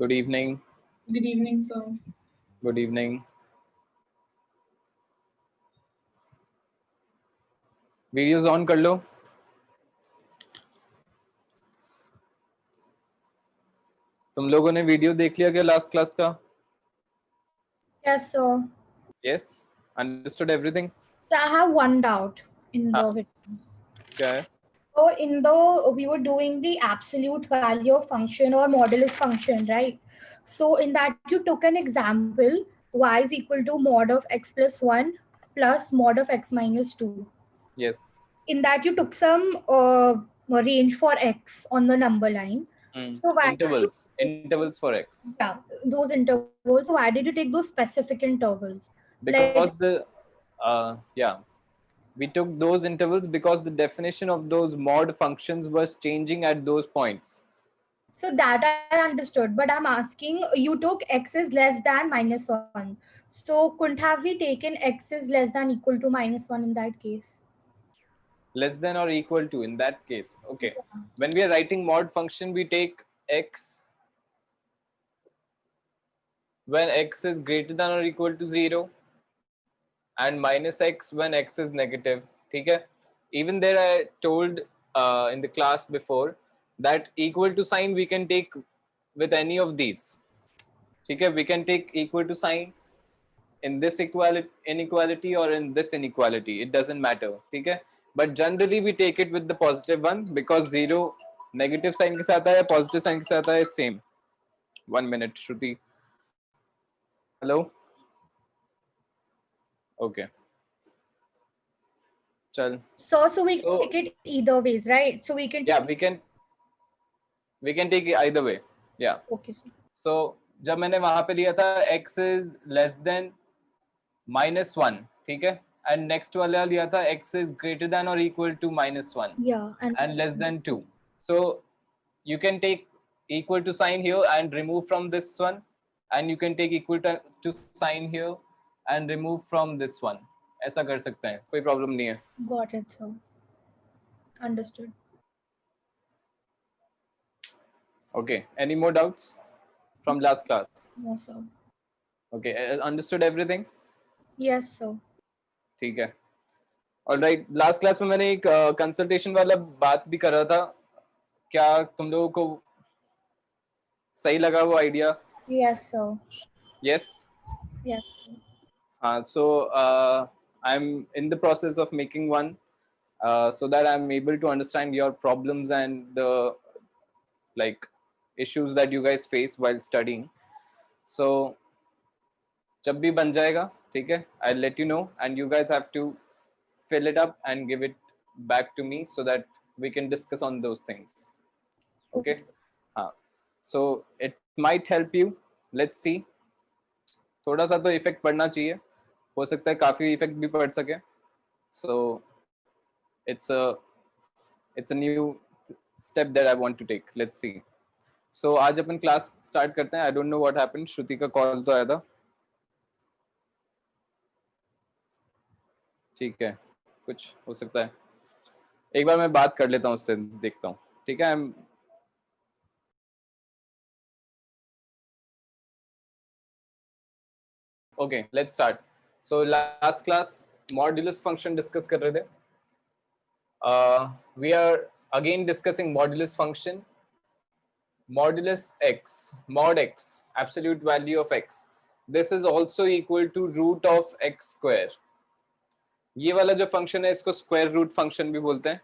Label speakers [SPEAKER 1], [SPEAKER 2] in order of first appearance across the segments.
[SPEAKER 1] Good evening.
[SPEAKER 2] Good evening, sir.
[SPEAKER 1] Good evening. Videos on कर लो. तुम लोगों ने वीडियो देख लिया क्या लास्ट क्लास का?
[SPEAKER 3] Yes, sir.
[SPEAKER 1] Yes. Understood everything?
[SPEAKER 3] So I have one doubt in the
[SPEAKER 1] हाँ.
[SPEAKER 3] video.
[SPEAKER 1] क्या है?
[SPEAKER 3] So in the we were doing the absolute value of function or modulus function, right? So in that you took an example y is equal to mod of x plus 1 plus mod of x minus 2.
[SPEAKER 1] Yes.
[SPEAKER 3] In that you took some range for x on the number line. So why
[SPEAKER 1] Intervals for x.
[SPEAKER 3] yeah, those intervals. So why did you take those specific intervals?
[SPEAKER 1] Because we took those intervals because the definition of those mod functions was changing at those points.
[SPEAKER 3] So that I understood, but I'm asking, you took x is less than minus 1. So couldn't have we taken x is less than equal to minus 1 in that case?
[SPEAKER 1] Less than or equal to in that case. Okay. When we are writing mod function, we take x when x is greater than or equal to 0 and minus x when x is negative. ठीक है? Even there I told in the class before that equal to sign we can take with any of these. ठीक है? We can take equal to sign in this inequality or in this inequality. It doesn't matter. ठीक है? But generally we take it with the positive one because 0 negative sign के साथ आया, positive sign के साथ आया, it's same. 1 minute, Shruti. Hello? Okay. Chal.
[SPEAKER 3] So we can take it either ways, right? So we can
[SPEAKER 1] Yeah, we can take it either way. Yeah.
[SPEAKER 3] Okay, sir.
[SPEAKER 1] So जब मैंने वहां पे लिया था x is less than minus 1, ठीक है, and next वाला लिया था x is greater than or equal to minus 1
[SPEAKER 3] Yeah,
[SPEAKER 1] and less than 2. So you can take equal to sign here and remove from this one, and you can take equal to sign here and remove from this one. ऐसा कर सकते हैं, कोई problem नहीं है.
[SPEAKER 3] Got it, sir. Understood.
[SPEAKER 1] Okay, any more doubts from last class?
[SPEAKER 3] No, sir.
[SPEAKER 1] Okay, understood everything?
[SPEAKER 3] Yes, sir.
[SPEAKER 1] ठीक है. Alright, last class में मैंने एक कंसल्टेशन वाला बात भी कर रहा था. क्या तुम लोगों को सही लगा वो idea?
[SPEAKER 3] Yes, sir.
[SPEAKER 1] Yes.
[SPEAKER 3] Yes.
[SPEAKER 1] So I'm in the process of making one so that I'm able to understand your problems and the like issues that you guys face while studying. So जब भी बन जाएगा, ठीक है, I'll let you know and you guys have to fill it up and give it back to me so that we can discuss on those things. Okay. हाँ. So it might help you. Let's see. थोड़ा सा तो effect पड़ना चाहिए, हो सकता है काफी इफेक्ट भी पड़ सके. So it's a new step that I want to take. Let's see. So आज अपन क्लास स्टार्ट करते हैं. I don't know what happened. श्रुति का कॉल तो आया था. ठीक है, कुछ हो सकता है. एक बार मैं बात कर लेता हूँ उससे, देखता हूँ. ठीक है. Okay, let's start. So last class modulus function discuss कर रहे थे. We are again discussing modulus function. Modulus x, mod x, absolute value of x. This is also equal to root of x square. ये वाला जो function है इसको square root function भी बोलते हैं.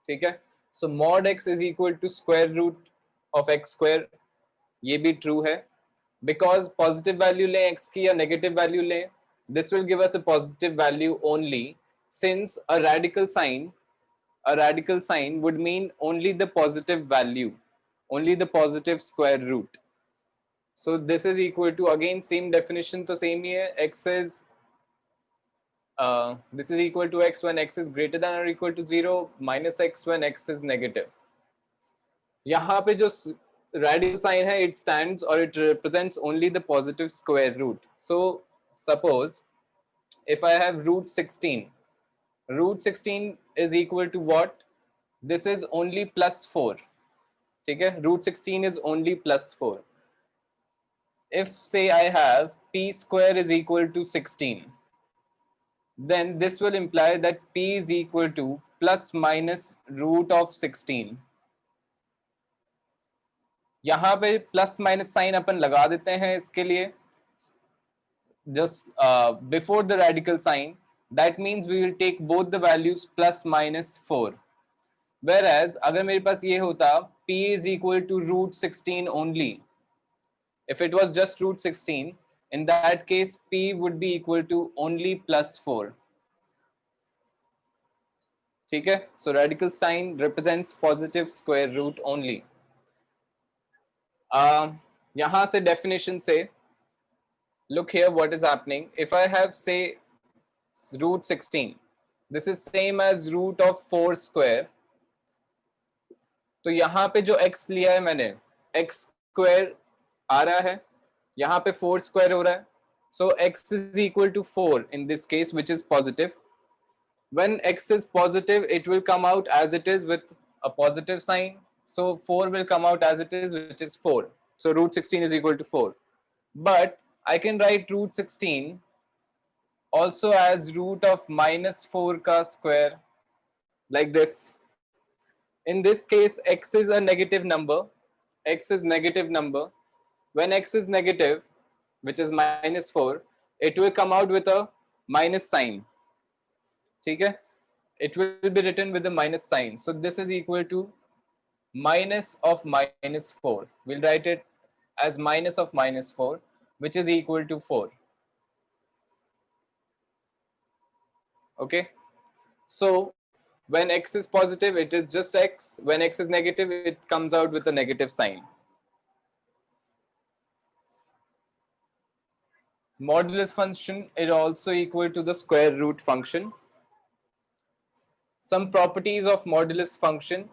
[SPEAKER 1] ठीक है. So mod x is equal to square root of x square. ये भी ट्रू है. Because positive value लें x की या negative value लें, this will give us a positive value only, since a radical sign would mean only the positive value, only the positive square root. So this is equal to, again same definition तो same ही है. X is this is equal to x when x is greater than or equal to 0 minus x when x is negative. यहाँ पे जो radical sign hai, it stands or it represents only the positive square root. So suppose if I have root 16 is equal to what? This is only plus 4. ठीक है. Root 16 is only plus 4. if say I have p square is equal to 16, then this will imply that p is equal to plus minus root of 16. यहाँ पे plus minus sign अपन लगा देते हैं इसके लिए just before the radical sign. That means we will take both the values plus minus 4. Whereas अगर मेरे पास ये होता p is equal to root 16 only, if it was just root 16, in that case p would be equal to only plus 4. ठीक है, so radical sign represents positive square root only. यहाँ से definition से look here what is happening. If I have say root 16, this is same as root of 4 square. तो यहाँ पे जो x लिया है मैंने x square आ रहा है, यहाँ पे 4 square हो रहा है. So x is equal to 4 in this case, which is positive. When x is positive, it will come out as it is with a positive sign. So 4 will come out as it is, which is 4. So root 16 is equal to 4. But I can write root 16 also as root of minus 4 ka square, like this. In this case, x is a negative number. X is negative number. When x is negative, which is minus 4, it will come out with a minus sign. ठीक है? It will be written with a minus sign. So this is equal to minus of minus 4. We'll write it as minus of minus 4, which is equal to 4. Okay? So when x is positive, it is just x. When x is negative, it comes out with a negative sign. Modulus function is also equal to the square root function. Some properties of modulus function.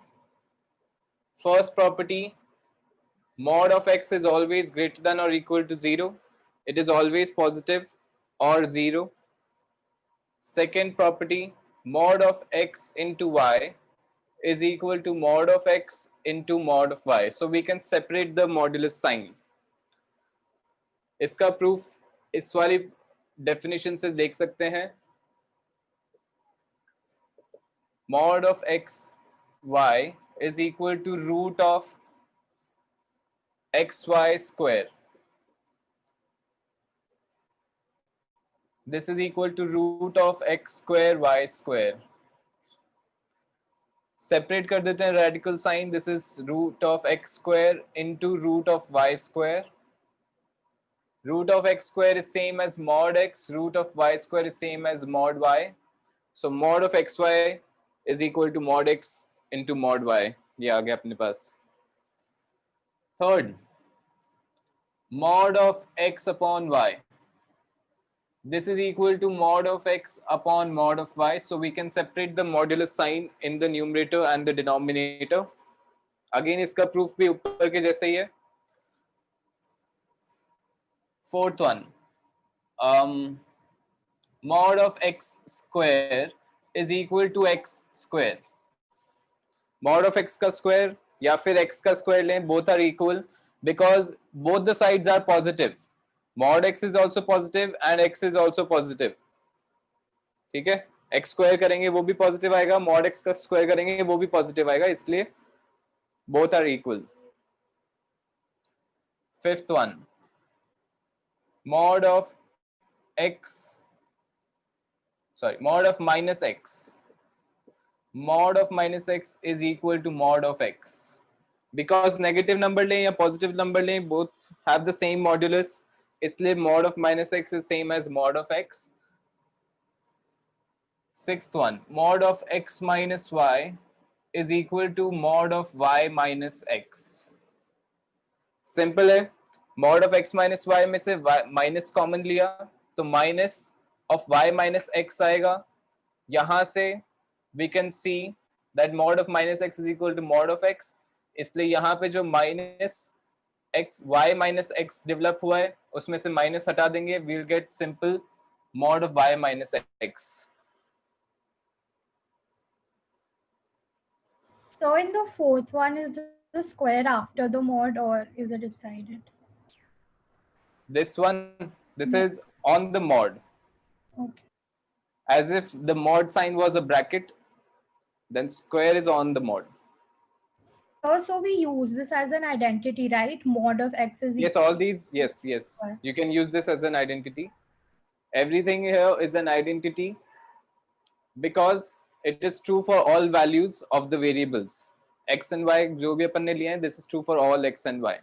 [SPEAKER 1] First property, mod of x is always greater than or equal to 0. It is always positive or 0. Second property, mod of x into y is equal to mod of x into mod of y. So we can separate the modulus sign. इसका proof इस वाली definition से देख सकते हैं. Mod of x y is equal to root of xy square. This is equal to root of x square y square. Separate कर देते हैं radical sign. This is root of x square into root of y square. Root of x square is same as mod x. Root of y square is same as mod y. So mod of xy is equal to mod x into mod y. ये आ गया अपने पास. Third, mod of x upon y. This is equal to mod of x upon mod of y. So we can separate the modulus sign in the numerator and the denominator. Again, इसका proof भी ऊपर के जैसे ही है. Fourth one, mod of x square is equal to x square. Mod of x का square या फिर x का square लें, both are equal because both the sides are positive. Mod x is also positive and x is also positive. ठीक है, x square करेंगे वो भी positive आएगा, mod x का square करेंगे वो भी positive आएगा, इसलिए both are equal. Fifth one, mod of minus x. Mod of minus x is equal to mod of x. Because negative number लें या positive number लें, both have the same modulus. इसलिए mod of minus x is same as mod of x. Sixth one, mod of x minus y is equal to mod of y minus x. Simple है. Mod of x minus y में से minus common लिया तो minus of y minus x आएगा. यहाँ से we can see that mod of minus x is equal to mod of x. इसलिए यहाँ पे जो minus x y minus x develop हुआ है उसमें से minus हटा देंगे, we'll get simple mod of y minus x.
[SPEAKER 3] So in the fourth one, is the square after the mod or is it inside it?
[SPEAKER 1] This one, this is on the mod.
[SPEAKER 3] Okay.
[SPEAKER 1] As if the mod sign was a bracket, then square is on the mod.
[SPEAKER 3] So we use this as an identity, right? Mod of x is
[SPEAKER 1] Yes,
[SPEAKER 3] equal
[SPEAKER 1] all these, yes,
[SPEAKER 3] to
[SPEAKER 1] yes.
[SPEAKER 3] y.
[SPEAKER 1] You can use this as an identity. Everything here is an identity because it is true for all values of the variables. X and Y, जो भी अपन ने लिए हैं, this is true for all X and Y.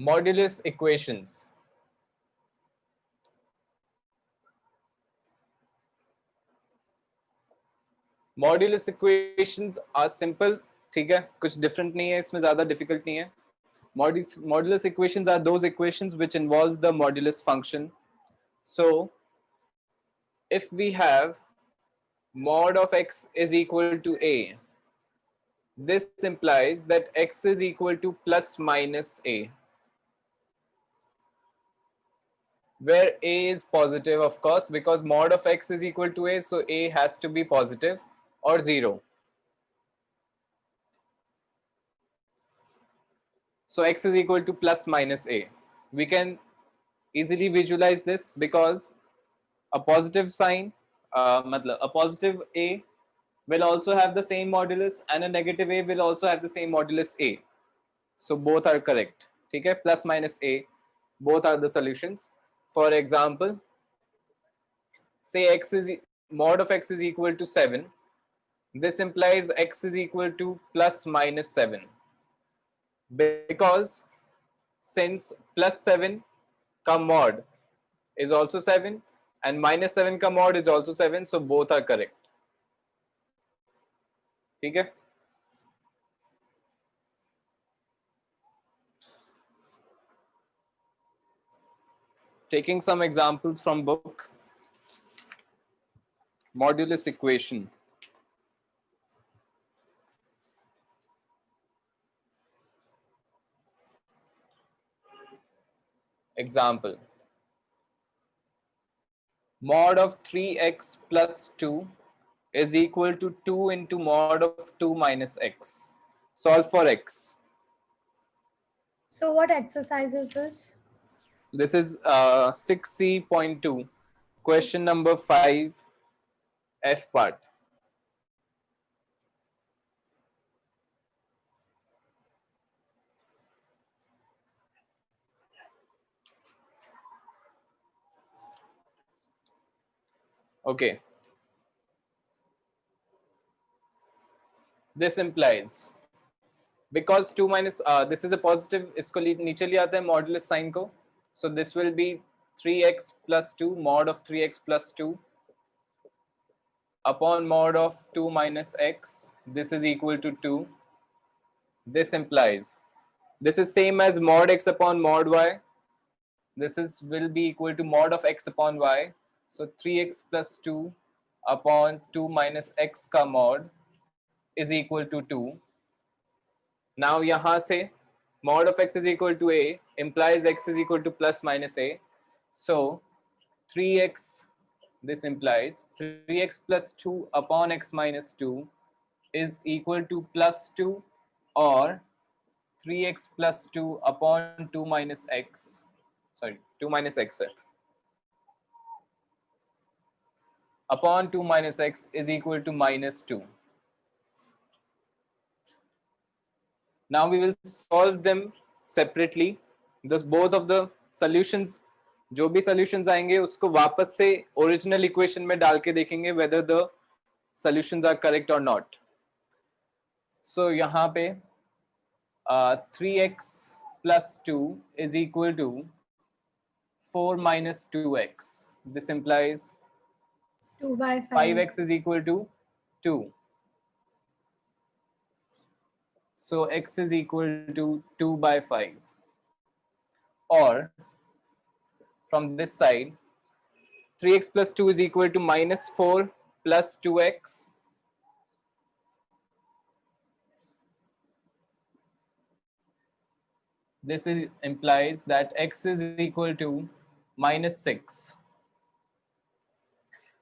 [SPEAKER 1] Modulus equations. Modulus equations are simple. ठीक है, कुछ different नहीं है, इसमें ज़्यादा difficult नहीं है. Modulus equations are those equations which involve the modulus function. So, if we have mod of x is equal to a, this implies that x is equal to plus minus a, where a is positive, of course, because mod of x is equal to a, so a has to be positive or 0. So x is equal to plus minus a. We can easily visualize this because a positive sign, matlab, a positive a will also have the same modulus and a negative a will also have the same modulus a. So both are correct. Okay, plus minus a, both are the solutions. For example, say mod of x is equal to 7. This implies x is equal to plus minus 7 because since plus 7 ka mod is also 7 and minus 7 ka mod is also 7, so both are correct. Okay. Taking some examples from book, modulus equation. Example, mod of 3x plus 2 is equal to 2 into mod of 2 minus x. Solve for x.
[SPEAKER 3] So what exercise is this?
[SPEAKER 1] This is 6C.2, question number 5, F part. Okay. This implies, because 2 minus, this is a positive, इसको नीचे ले आता है modulus sign को. So this will be 3x plus 2 mod of 3x plus 2 upon mod of 2 minus x. This is equal to 2. This implies, this is same as mod x upon mod y. This is will be equal to mod of x upon y. So 3x plus 2 upon 2 minus x का mod is equal to 2. Now यहाँ से mod of x is equal to a implies x is equal to plus minus a. So 3x, this implies 3x plus 2 upon x minus 2 is equal to plus 2 or 3x plus 2 upon 2 minus x. Sorry, 2 minus x upon 2 minus x is equal to minus 2. Now we will solve them separately. Thus both of the solutions, जो भी solutions आएंगे उसको वापस से original equation में डाल के देखेंगे whether the solutions are correct or not. So यहाँ पे 3x plus 2 is equal to 4 minus 2x. This implies
[SPEAKER 3] 2 by 5.
[SPEAKER 1] 5x is equal to 2. So x is equal to 2 by 5. Or from this side, 3x plus 2 is equal to minus 4 plus 2x. This implies that x is equal to minus 6.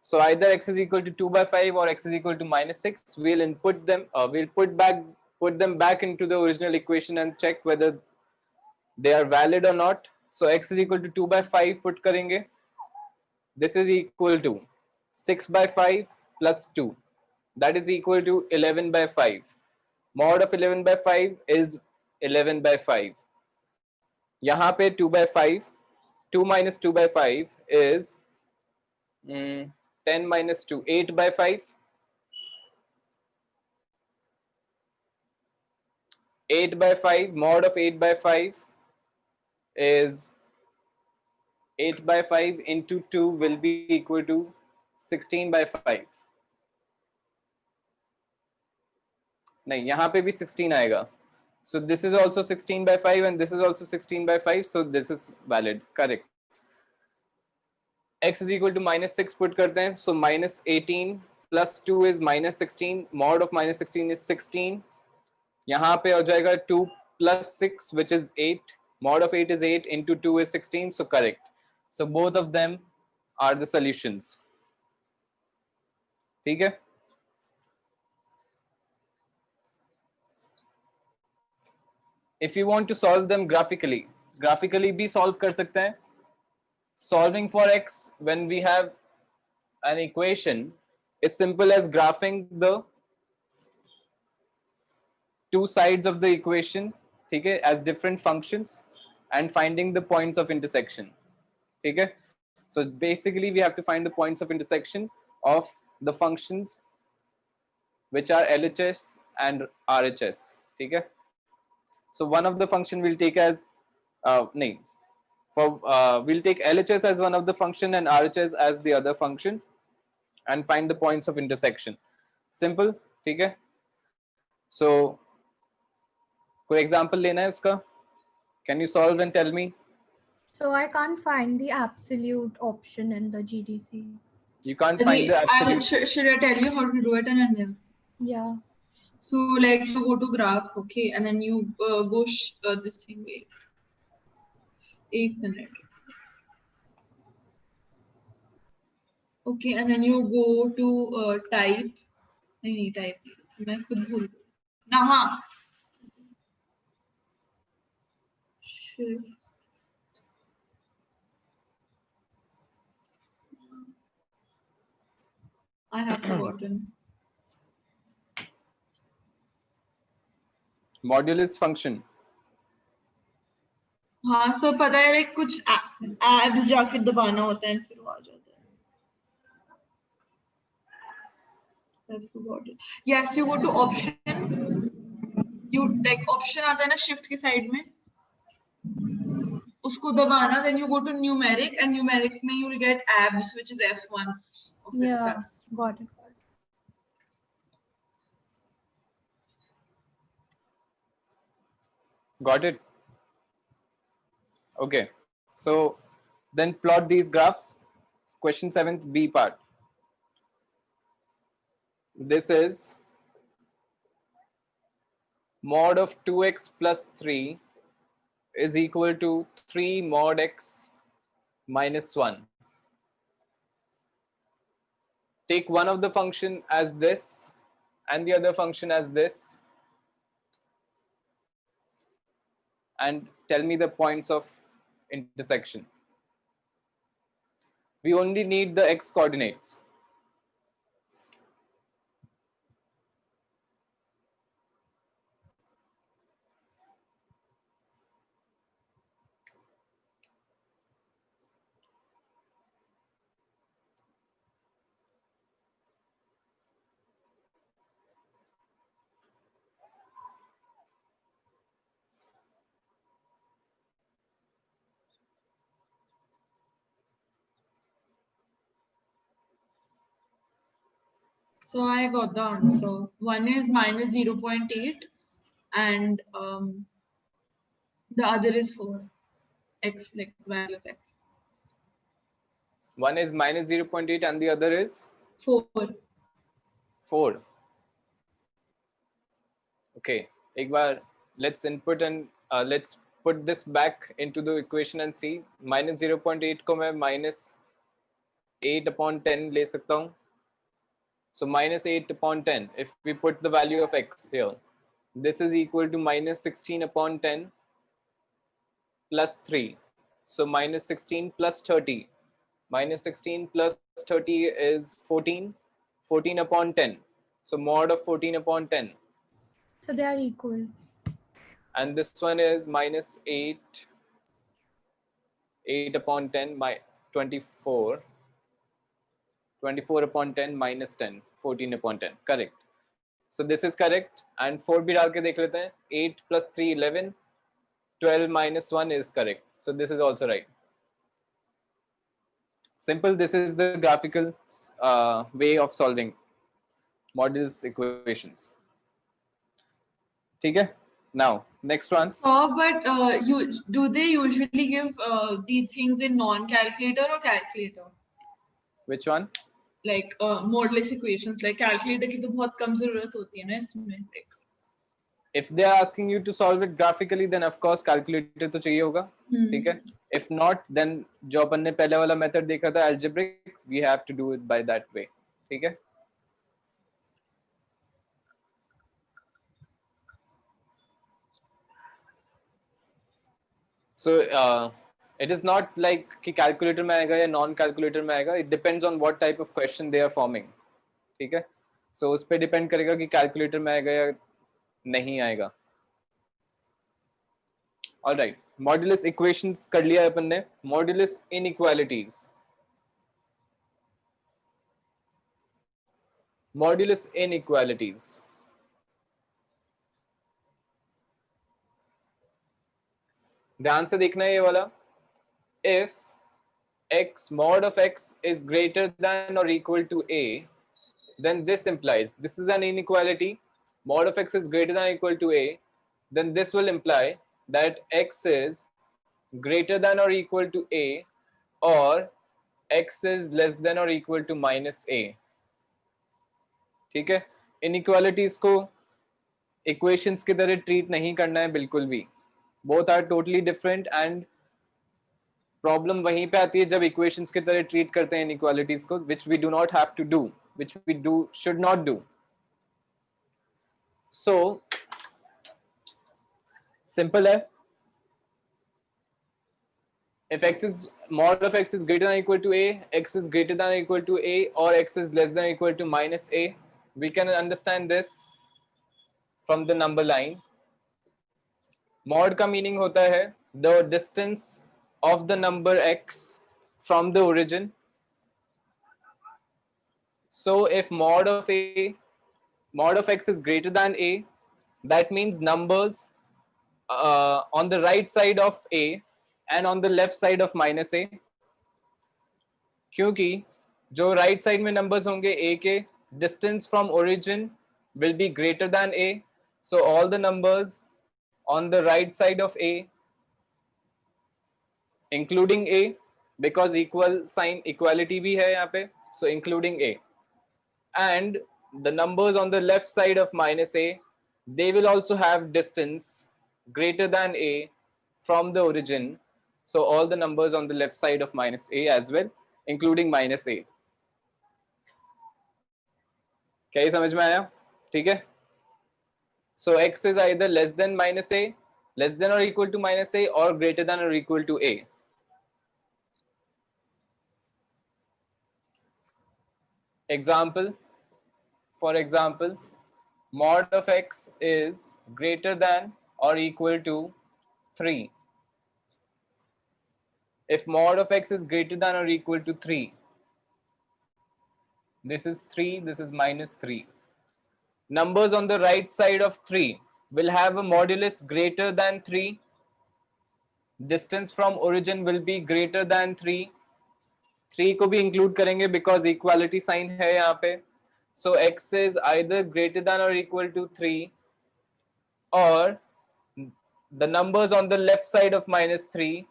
[SPEAKER 1] So either x is equal to 2 by 5 or x is equal to minus 6. We'll input them, we'll put them back into the original equation and check whether they are valid or not. So x is equal to 2 by 5 put karenge. This is equal to 6 by 5 plus 2. That is equal to 11 by 5. Mod of 11 by 5 is 11 by 5. यहाँ पे 2 by 5, 2 minus 2 by 5 is 10 minus 2, 8 by 5. 8 by 5, mod of 8 by 5 is 8 by 5 into 2 will be equal to 16 by 5. नहीं, यहाँ पे भी 16 आएगा. So this is also 16 by 5 and this is also 16 by 5. So this is valid, correct. X is equal to minus 6 put करते हैं. So minus 18 plus 2 is minus 16. Mod of minus 16 is 16. यहाँ पे हो जाएगा 2 plus 6 which is 8. Mod of 8 is 8 into 2 is 16. So correct. So both of them are the solutions. ठीक है? If you want to solve them graphically भी solve कर सकते हैं. Solving for x when we have an equation is simple as graphing the two sides of the equation, ठीक है, as different functions and finding the points of intersection. ठीक है? So basically we have to find the points of intersection of the functions which are LHS and RHS. ठीक है? So one of the function we'll take as we'll take LHS as one of the function and RHS as the other function and find the points of intersection. Simple, ठीक है? So कोई example लेना है उसका? Can you solve and tell me?
[SPEAKER 3] So I can't find the absolute option in the GDC.
[SPEAKER 1] You can't find the absolute.
[SPEAKER 2] Should I tell you how to do it, Ananya?
[SPEAKER 3] Yeah.
[SPEAKER 2] So like you go to graph, okay, and then you go this thing. Wait, 1 minute. Okay, and then you go to type. नहीं type. मैं खुद भूल गई. Naha. Shift. I have forgotten.
[SPEAKER 1] Modulus function.
[SPEAKER 2] हाँ, so पता है like कुछ apps जाके दबाना होता है फिर वो आ जाता है. I forgot it. Yes, you go to option. You like option आता है ना shift के side में. उसको दबाना, then you go to numeric and numeric में you will get abs which is F1.
[SPEAKER 3] Yeah, got it.
[SPEAKER 1] Got it? Okay. So then plot these graphs. Question 7th B part. This is mod of 2x plus 3 is equal to 3 mod x minus 1. Take one of the function as this and the other function as this and tell me the points of intersection. We only need the x coordinates.
[SPEAKER 2] So I got the answer. One is minus 0.8 and the other is 4. X, like value of x.
[SPEAKER 1] One is minus 0.8 and the other is
[SPEAKER 2] 4.
[SPEAKER 1] 4. Okay, एक बार let's input and let's put this back into the equation and see. Minus 0.8 को मैं minus 8/10 ले सकता हूँ. So minus 8/10. If we put the value of x here, this is equal to minus 16/10 plus 3. So minus 16 plus 30. Minus 16 plus 30 is 14. 14/10. So mod of 14/10.
[SPEAKER 3] So they are equal.
[SPEAKER 1] And this one is minus 8/10 by 24. 24/10 minus 10. 14/10. Correct. So this is correct. And 4 भी डाल के देख लेते हैं. 8 plus 3 11. 12 minus 1 is correct. So this is also right. Simple. This is the graphical way of solving models equations. ठीक है? Now next one.
[SPEAKER 2] But do they usually give these things in non-calculator or calculator?
[SPEAKER 1] Which one?
[SPEAKER 2] Like modulus equations, like calculator की तो बहुत कम जरूरत होती है ना इसमें. Like,
[SPEAKER 1] If they are asking you to solve it graphically, then of course calculator तो चाहिए होगा. ठीक है? If not, then जो अपन ने पहले वाला method देखा था algebraic, we have to do it by that way. ठीक है? So it is not like कि calculator में आएगा या non-calculator में आएगा. It depends on what type of question they are forming. ठीक है? So उस पे depend करेगा कि calculator में आएगा या नहीं आएगा. All right. Modulus equations कर लिया अपन ने. Modulus inequalities. Modulus inequalities. ध्यान से देखना है ये वाला. If x mod of x is greater than or equal to a, then this implies this is an inequality. Mod of x is greater than or equal to a, then this will imply that x is greater than or equal to a, or x is less than or equal to minus a. ठीक है? Inequalities को equations की तरह treat नहीं करना है बिल्कुल भी. Both are totally different and problem वहीं पे आती है जब equations की तरह treat करते हैं inequalities को, which we do not have to do, which we should not do. So simple है. If x is mod of x is greater than or equal to a, x is greater than or equal to a, or x is less than or equal to minus a, we can understand this from the number line. Mod का meaning होता है the distance of the number x from the origin. So if mod of x is greater than a, that means numbers on the right side of a and on the left side of minus a. क्योंकि जो right side में numbers होंगे a के, distance from origin will be greater than a. So all the numbers on the right side of a, including a, because equal sign equality भी है यहाँ पे, so including a, and the numbers on the left side of minus a, they will also have distance greater than a from the origin. So all the numbers on the left side of minus a as well, including minus a. क्या ये समझ में आया? ठीक है? So x is either less than minus a, less than or equal to minus a, or greater than or equal to a. Example, for example, mod of x is greater than or equal to 3. If mod of x is greater than or equal to 3, this is 3, this is minus 3. Numbers on the right side of 3 will have a modulus greater than 3. Distance from origin will be greater than 3. 3 को भी include करेंगे because equality sign है यहाँ पे. So x is either greater than or equal to 3, or the numbers on the left side of minus 3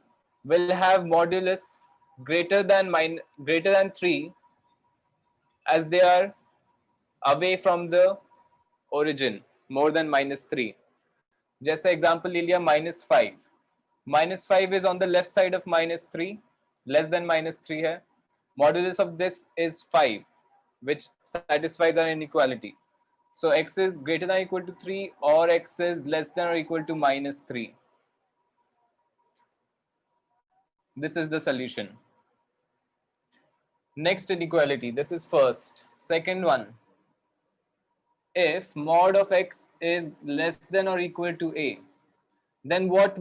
[SPEAKER 1] will have modulus greater than 3, as they are away from the origin more than minus 3. जैसे example ले लिया minus 5. -5 is on the left side of -3, less than -3 है. Modulus of this is 5, which satisfies our inequality. So x is greater than or equal to 3 or x is less than or equal to -3. This is the solution. Next inequality, this is first. Second one, if mod of x is less than or equal to a, then where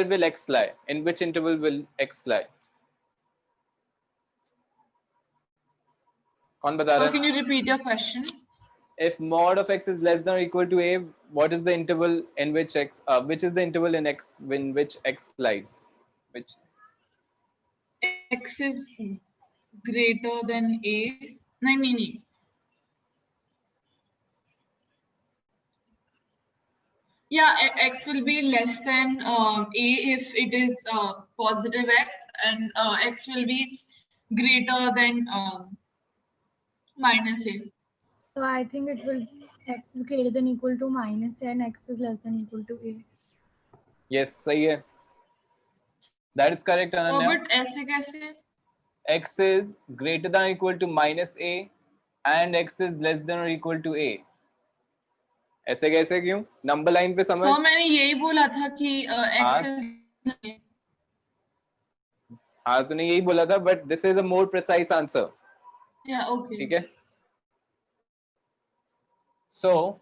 [SPEAKER 1] will x lie? In which interval will x lie? कौन बता रहा है?
[SPEAKER 2] Can you repeat your question?
[SPEAKER 1] If mod of x is less than or equal to a, what is the interval in which which is the interval in x in which x lies? Which
[SPEAKER 2] X is greater than a. No. Yeah, x will be less than a if it is positive x, and x will be greater than minus a.
[SPEAKER 3] So I think it will x is greater than equal to minus a and x is less than equal to a.
[SPEAKER 1] yes, सही है. That is correct, Ananya.
[SPEAKER 2] But ऐसे कैसे?
[SPEAKER 1] X is greater than or equal to -a and x is less than or equal to a. ऐसे कैसे क्यों? Number line पे समझ.
[SPEAKER 2] तो मैंने यही बोला था कि x is.
[SPEAKER 1] हाँ, तूने यही बोला था, but this is a more precise answer.
[SPEAKER 2] Yeah, okay.
[SPEAKER 1] ठीक है. So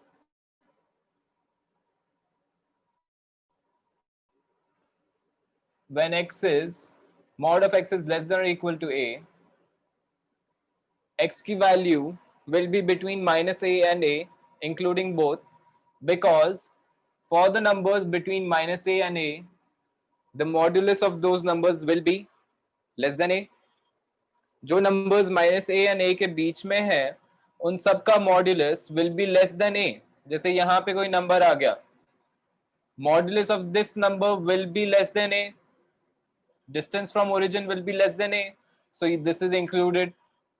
[SPEAKER 1] when x is mod of x is less than or equal to a, x की value will be between -a and a, including both, because for the numbers between -a and a, the modulus of those numbers will be less than a. जो numbers -a and a के बीच में है, उन सब का modulus will be less than a. जैसे यहाँ पे कोई number आ गया, modulus of this number will be less than a. Distance from origin will be less than a, so this is included.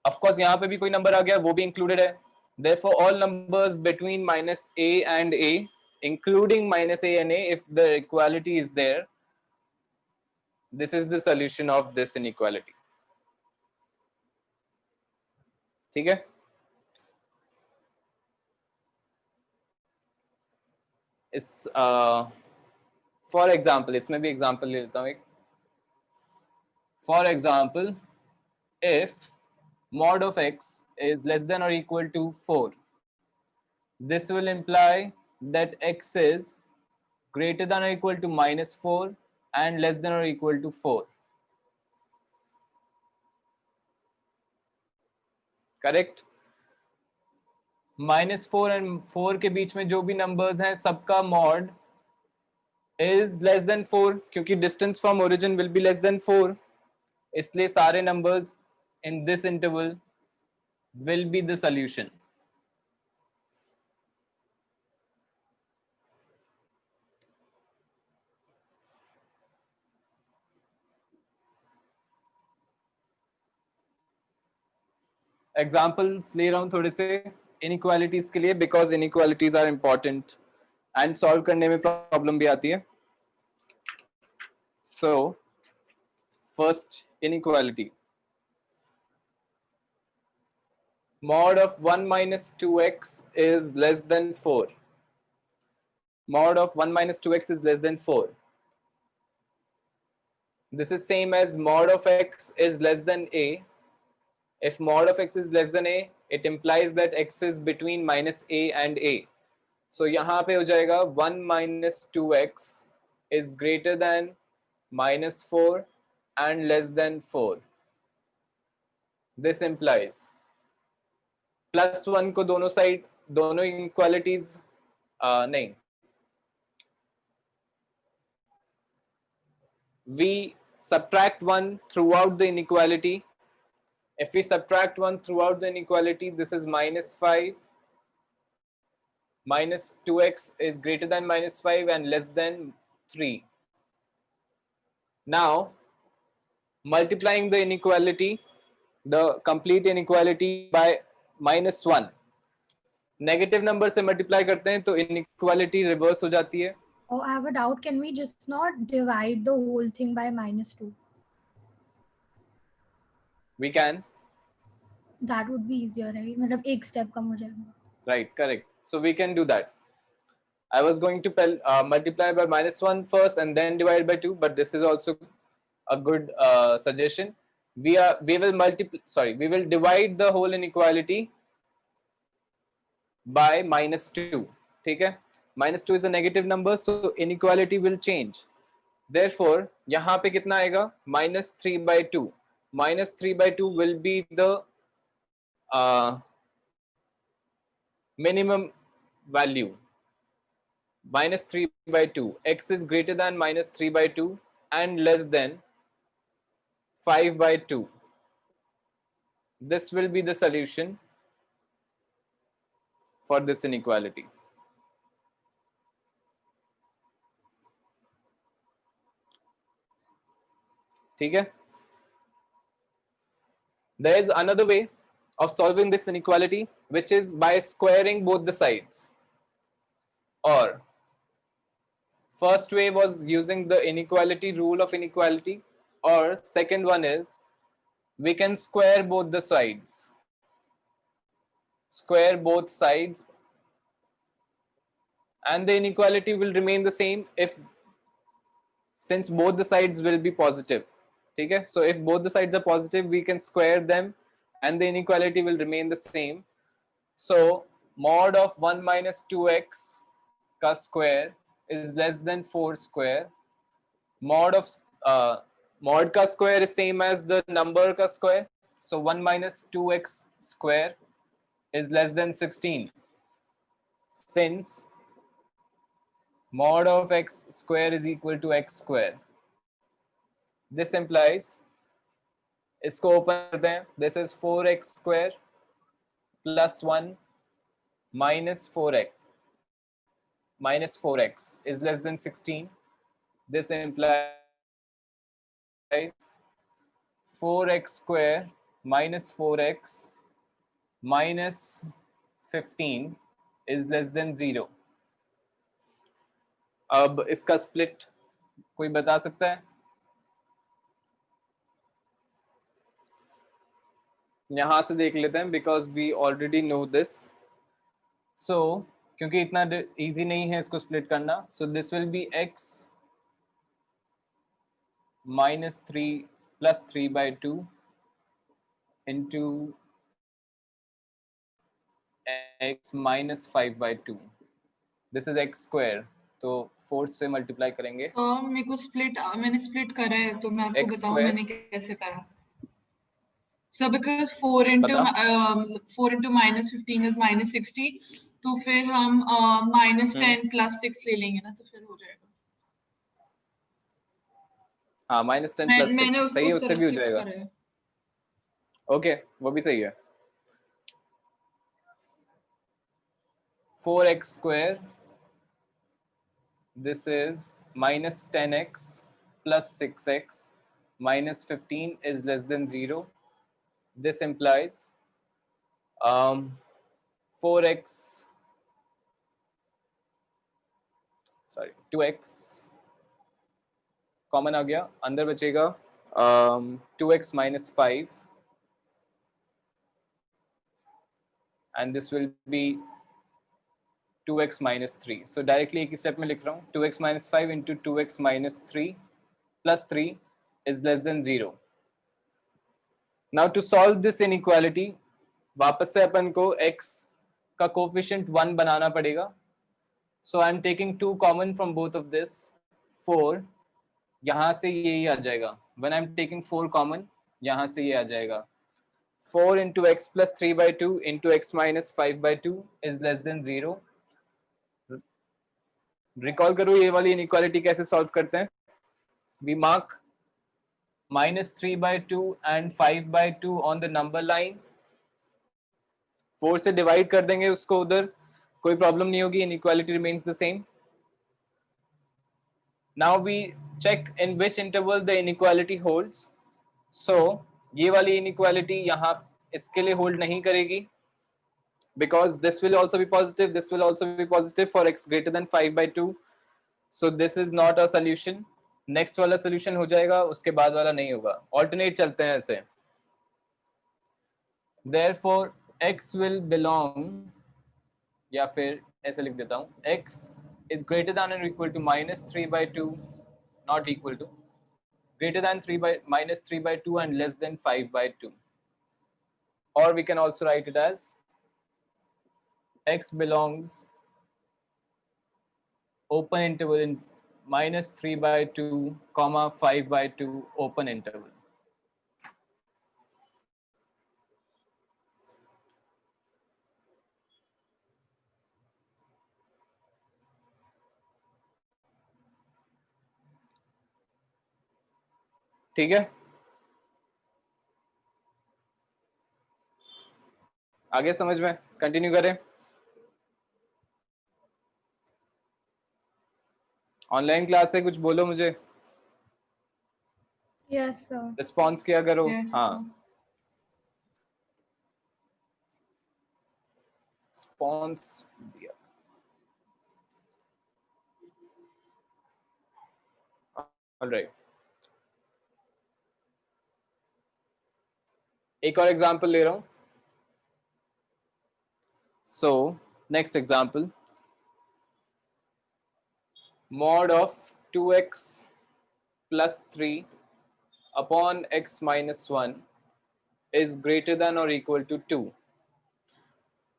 [SPEAKER 1] Of course यहाँ पे भी कोई number आ गया, वो भी included है. Therefore all numbers between -a and a, including -a and a, if the equality is there, this is the solution of this inequality. ठीक है? इस for example, इसमें भी example ले लेता हूँ एक. For example, if mod of x is less than or equal to 4, this will imply that x is greater than or equal to -4 and less than or equal to 4. Correct? -4 and 4 के बीच में जो भी numbers हैं, सबका mod is less than 4, क्योंकि distance from origin will be less than 4. इसलिए सारे numbers in this interval will be the solution. Examples ले रहा हूँ थोड़े से inequalities के लिए, because inequalities are important and solve करने में problem भी आती है. So first inequality, mod of 1 minus 2x is less than 4. Mod of 1 minus 2x is less than 4. This is same as mod of x is less than a. If mod of x is less than a, it implies that x is between -a and a. So यहाँ पे हो जाएगा 1 minus 2x is greater than -4 and less than 4. This implies +1 को दोनों side, दोनों equalities नहीं, we subtract 1 throughout the inequality. If we subtract 1 throughout the inequality, this is -5. -2x is greater than -5 and less than 3. Now, multiplying the inequality, the complete inequality by -1. Negative number से multiply करते हैं तो inequality reverse हो जाती है.
[SPEAKER 3] Oh, I have a doubt. Can we just not divide the whole thing by -2?
[SPEAKER 1] We can.
[SPEAKER 3] That would be easier, right? मतलब एक step कम हो जाएगा.
[SPEAKER 1] Right, correct. So we can do that. I was going to multiply by -1 first and then divide by 2, but this is also a good suggestion. We will multiply. Sorry, we will divide the whole inequality by -2. ठीक है? -2 is a negative number, so inequality will change. Therefore, यहाँ पे कितना आएगा? -3/2. -3/2 will be the minimum value. -3/2. X is greater than -3/2 and less than 5/2. This will be the solution for this inequality. ठीक है? There is another way of solving this inequality, which is by squaring both the sides. Or first way was using the inequality rule of inequality, or second one is we can square both the sides. Square both sides and the inequality will remain the same if since both the sides will be positive. Okay? So if both the sides are positive, we can square them and the inequality will remain the same. So mod of 1 minus 2x ka square is less than 4 square. Mod of mod ka square is same as the number ka square. So 1 minus 2x square is less than 16. Since mod of x square is equal to x square. This implies, इसको open करते हैं, this is 4x square plus 1 minus 4x is less than 16. This implies 4x square minus 4x minus 15 is less than 0. अब इसका split कोई बता सकता है? यहां से देख लेते हैं because we already know this. So क्योंकि इतना इजी नहीं है इसको स्प्लिट करना, so this will be x minus 3 plus 3/2 into x minus 5/2. This is x square. तो 4 से मल्टीप्लाई करेंगे.
[SPEAKER 2] मेरे को मैंने स्प्लिट करा है, तो मैं आपको
[SPEAKER 1] X
[SPEAKER 2] बताऊं
[SPEAKER 1] square.
[SPEAKER 2] मैंने कैसे करा. So because 4 into minus 15 is minus 60, तो फिर हम minus 10 plus 6 ले लेंगे ना, तो फिर हो जाएगा.
[SPEAKER 1] हाँ, -10 plus 6 सही है, उससे भी हो जाएगा. ओके, वो भी सही है. 4x square, this is minus 10x plus 6x minus 15 is less than 0. This implies 2x common आ गया, अंदर बचेगा 2x minus 5 and this will be 2x minus 3. So directly एक ही step में लिख रहा हूँ, 2x minus 5 into 2x minus 3 plus 3 is less than 0. Now to solve this inequality, वापस से अपन को x का coefficient 1 बनाना पड़ेगा. So I am taking 2 common from both of this. 4 यहाँ से ये आ जाएगा. When I am taking 4 common, यहाँ से ये आ जाएगा. 4 into x plus 3/2 into x minus 5/2 is less than 0. Recall करो ये वाली inequality कैसे solve करते हैं. We mark minus 3/2 and 5/2 on the number line. 4 से divide कर देंगे उसको उधर, कोई problem नहीं होगी, inequality remains the same. Now we check in which interval the inequality holds. So ये वाली inequality यहाँ इसके लिए hold नहीं करेगी, because this will also be positive, this will also be positive for x greater than 5/2. So this is not a solution. Next वाला solution हो जाएगा, उसके बाद वाला नहीं होगा. ऑल्टरनेट चलते हैं ऐसे. देयरफॉर x विल बिलोंग, या फिर ऐसे लिख देता हूँ, x is greater than or equal to -3/2, not equal to, greater than 3 by -3/2 and less than 5/2. Or we can also write it as x belongs open interval in -3/2, 5/2 open interval. ठीक है, आगे समझ में, कंटिन्यू करें. Online class है, कुछ बोलो मुझे,
[SPEAKER 3] Yes, sir.
[SPEAKER 1] रिस्पॉन्स किया करो.
[SPEAKER 2] Yes,
[SPEAKER 1] हाँ,
[SPEAKER 2] sir.
[SPEAKER 1] रिस्पॉन्स दिया. ऑलराइट, एक और एग्जांपल ले रहा हूं. So next example, mod of 2x plus 3 upon x minus 1 is greater than or equal to 2.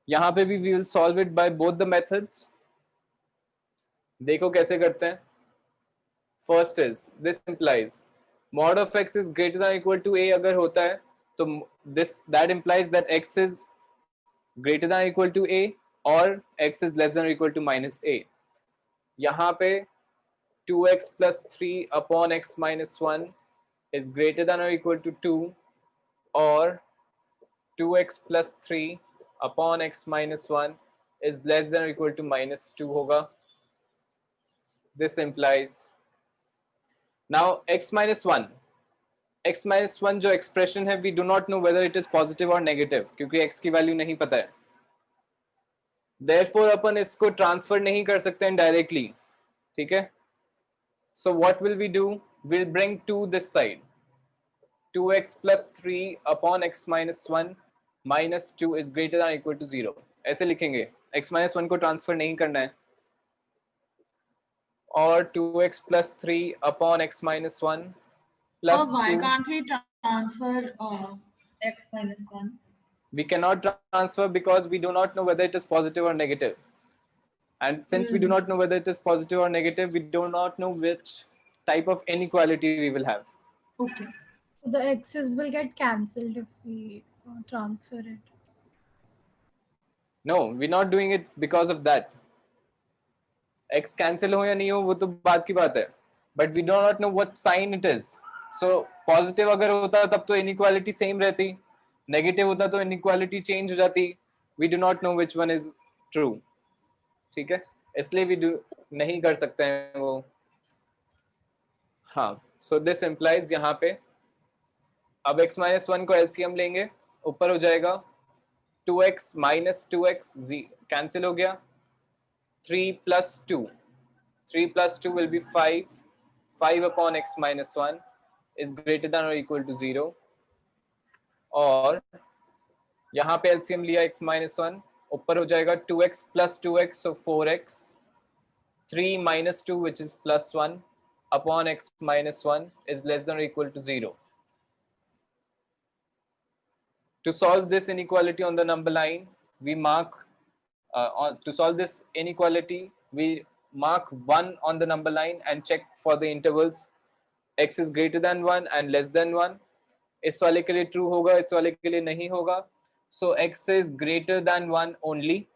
[SPEAKER 1] यहाँ पे भी we will solve it by both the methods. देखो कैसे करते हैं. First is, this implies mod of x is greater than or equal to a अगर होता है तो that implies that x is greater than or equal to a or x is less than or equal to minus a. यहाँ पे 2x plus 3 upon x minus 1 is greater than or equal to 2 or 2x plus 3 upon x minus 1 is less than or equal to minus 2 होगा. This implies now x minus 1 जो expression है, we do not know whether it is positive or negative क्योंकि x की value नहीं पता है. Therefore अपन इसको transfer नहीं कर सकते हैं directly. ठीक है. So what will we do? We'll bring 2 this side. 2x plus 3 upon x minus 1 minus 2 is greater than or equal to 0. ऐसे लिखेंगे. x minus 1 को ट्रांसफर नहीं करना है. और 2x plus 3 upon x minus 1 plus
[SPEAKER 2] Why
[SPEAKER 1] 2.
[SPEAKER 2] can't we transfer x minus 1?
[SPEAKER 1] We cannot transfer because we do not know whether it is positive or negative. And since we do not know whether it is positive or negative, we do not know which type of inequality we will have.
[SPEAKER 2] Okay.
[SPEAKER 3] So the x's will get cancelled if we transfer it.
[SPEAKER 1] No, we're not doing it because of that. X cancel हो या नहीं हो वो तो बात की बात है. But we do not know what sign it is. So positive अगर होता तब तो inequality same रहती. Negative होता तो inequality change हो जाती. We do not know which one is true. ठीक है, इसलिए we नहीं कर सकते हैं वो. हाँ, so this implies यहाँ पे अब x minus 1 को LCM लेंगे, ऊपर हो जाएगा 2x minus 2x कैंसिल हो गया. 3 plus 2. 3 plus 2 will be 5. 5 upon x minus 1 is greater than or equal to 0. और यहाँ पे LCM लिया x minus 1, ऊपर हो जाएगा 2x plus 2x, so 4x. 3 minus 2 which is plus 1 upon x minus 1 is less than or equal to 0. To solve this inequality on the number line, we mark to solve this inequality, we mark 1 on the number line and check for the intervals x is greater than 1 and less than 1. इस वाले के लिए true होगा, इस वाले के लिए नहीं होगा. So x is greater than 1 only,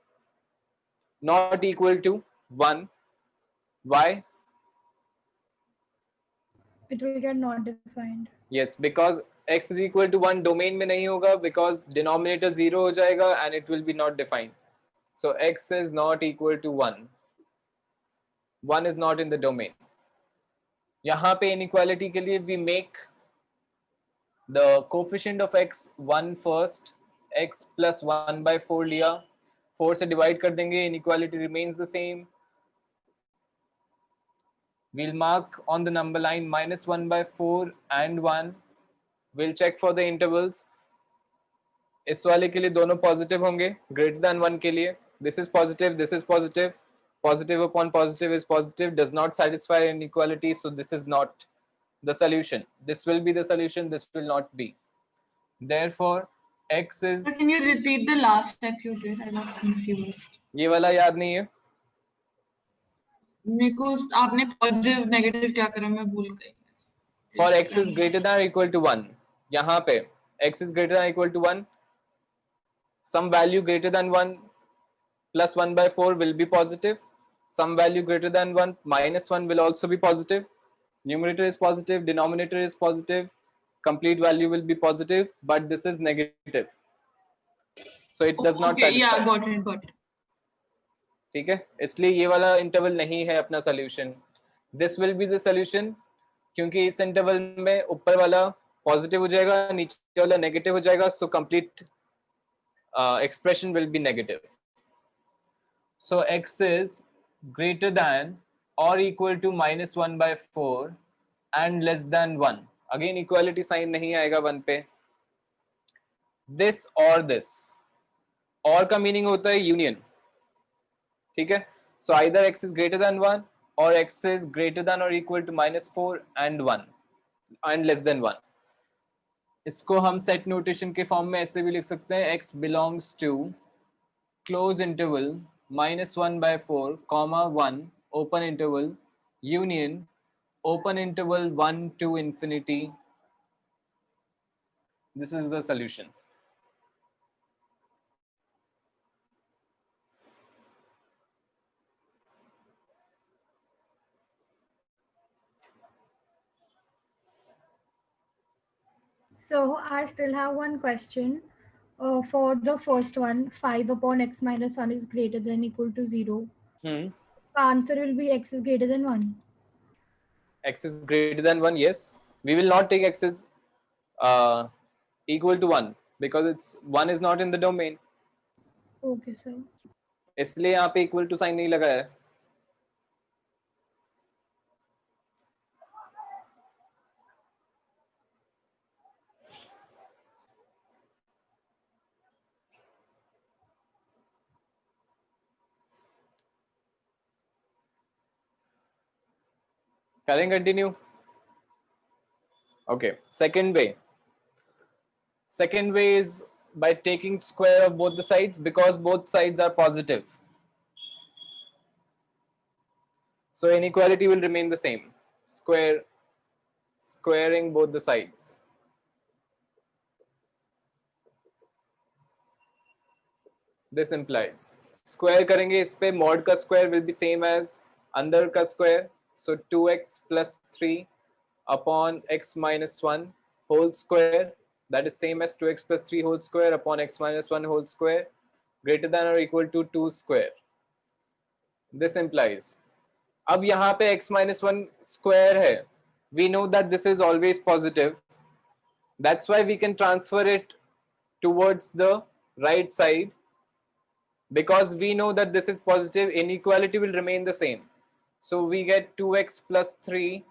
[SPEAKER 1] not equal to 1. Why?
[SPEAKER 3] It will get not defined.
[SPEAKER 1] Yes, because x is equal to 1 domain में नहीं होगा because denominator 0 हो जाएगा and it will be not defined. So x is not equal to 1. 1 is not in the domain. यहाँ पे inequality के लिए we make the coefficient of x 1 first. X plus 1 by 4 लिया, 4 से divide कर देंगे, inequality remains the same. We'll mark on the number line -1/4 and 1. We'll check for the intervals. इस वाले के लिए दोनों पॉजिटिव होंगे, ग्रेटर देन 1 के लिए this is positive, this is positive, positive upon positive is positive, does not satisfy inequality, so this is not the solution. This will be the solution, this will not be. Therefore x is,
[SPEAKER 2] But can you repeat the last step you did? I got confused.
[SPEAKER 1] ये वाला याद नहीं है?
[SPEAKER 2] मेरे को आपने positive negative क्या करा मैं भूल गई.
[SPEAKER 1] For x is greater than or equal to 1, यहाँ पे x is greater than or equal to 1, some value greater than 1 plus 1/4 will be positive, some value greater than 1 minus 1 will also be positive, numerator is positive, denominator is positive, complete value will be positive, but this is negative, so it does not
[SPEAKER 2] Okay,
[SPEAKER 1] satisfy.
[SPEAKER 2] yeah, got it.
[SPEAKER 1] ठीक है, इसलिए ये वाला interval नहीं है अपना solution. This will be the solution, क्योंकि इस इंटरवल में ऊपर वाला पॉजिटिव हो जाएगा, नीचे वाला नेगेटिव हो जाएगा, so complete expression will be negative. So x is greater than or equal to -1/4 and less than 1. Again equality sign नहीं आएगा 1 पे. This or this. और का मीनिंग होता है यूनियन. ठीक है, so either x is greater than 1 or x is greater than or equal to -4 and 1 and less than 1. इसको हम सेट नोटेशन के फॉर्म में ऐसे भी लिख सकते हैं, x belongs to close interval -1/4, 1 open interval union open interval 1 to infinity. This is the solution.
[SPEAKER 3] So I still have one question. For the first one, 5 upon x minus 1 is greater than equal to 0. The answer will be x is greater than 1.
[SPEAKER 1] X is greater than 1, yes. We will not take x is equal to 1 because it's 1 is not in the domain.
[SPEAKER 3] Okay, sir.
[SPEAKER 1] इसलिए यहाँ पे equal to sign नहीं लगा है. Can I continue? Okay, second way. Second way is by taking square of both the sides because both sides are positive. So inequality will remain the same. Squaring both the sides. This implies square करेंगे इस पे, mod का square will be same as अंदर का square. So 2x plus 3 upon x minus 1 whole square, that is same as 2x plus 3 whole square upon x minus 1 whole square, greater than or equal to 2 square. This implies, अब यहाँ पे x minus 1 square है, we know that this is always positive, that's why we can transfer it towards the right side, because we know that this is positive, inequality will remain the same. So we get 2x plus 3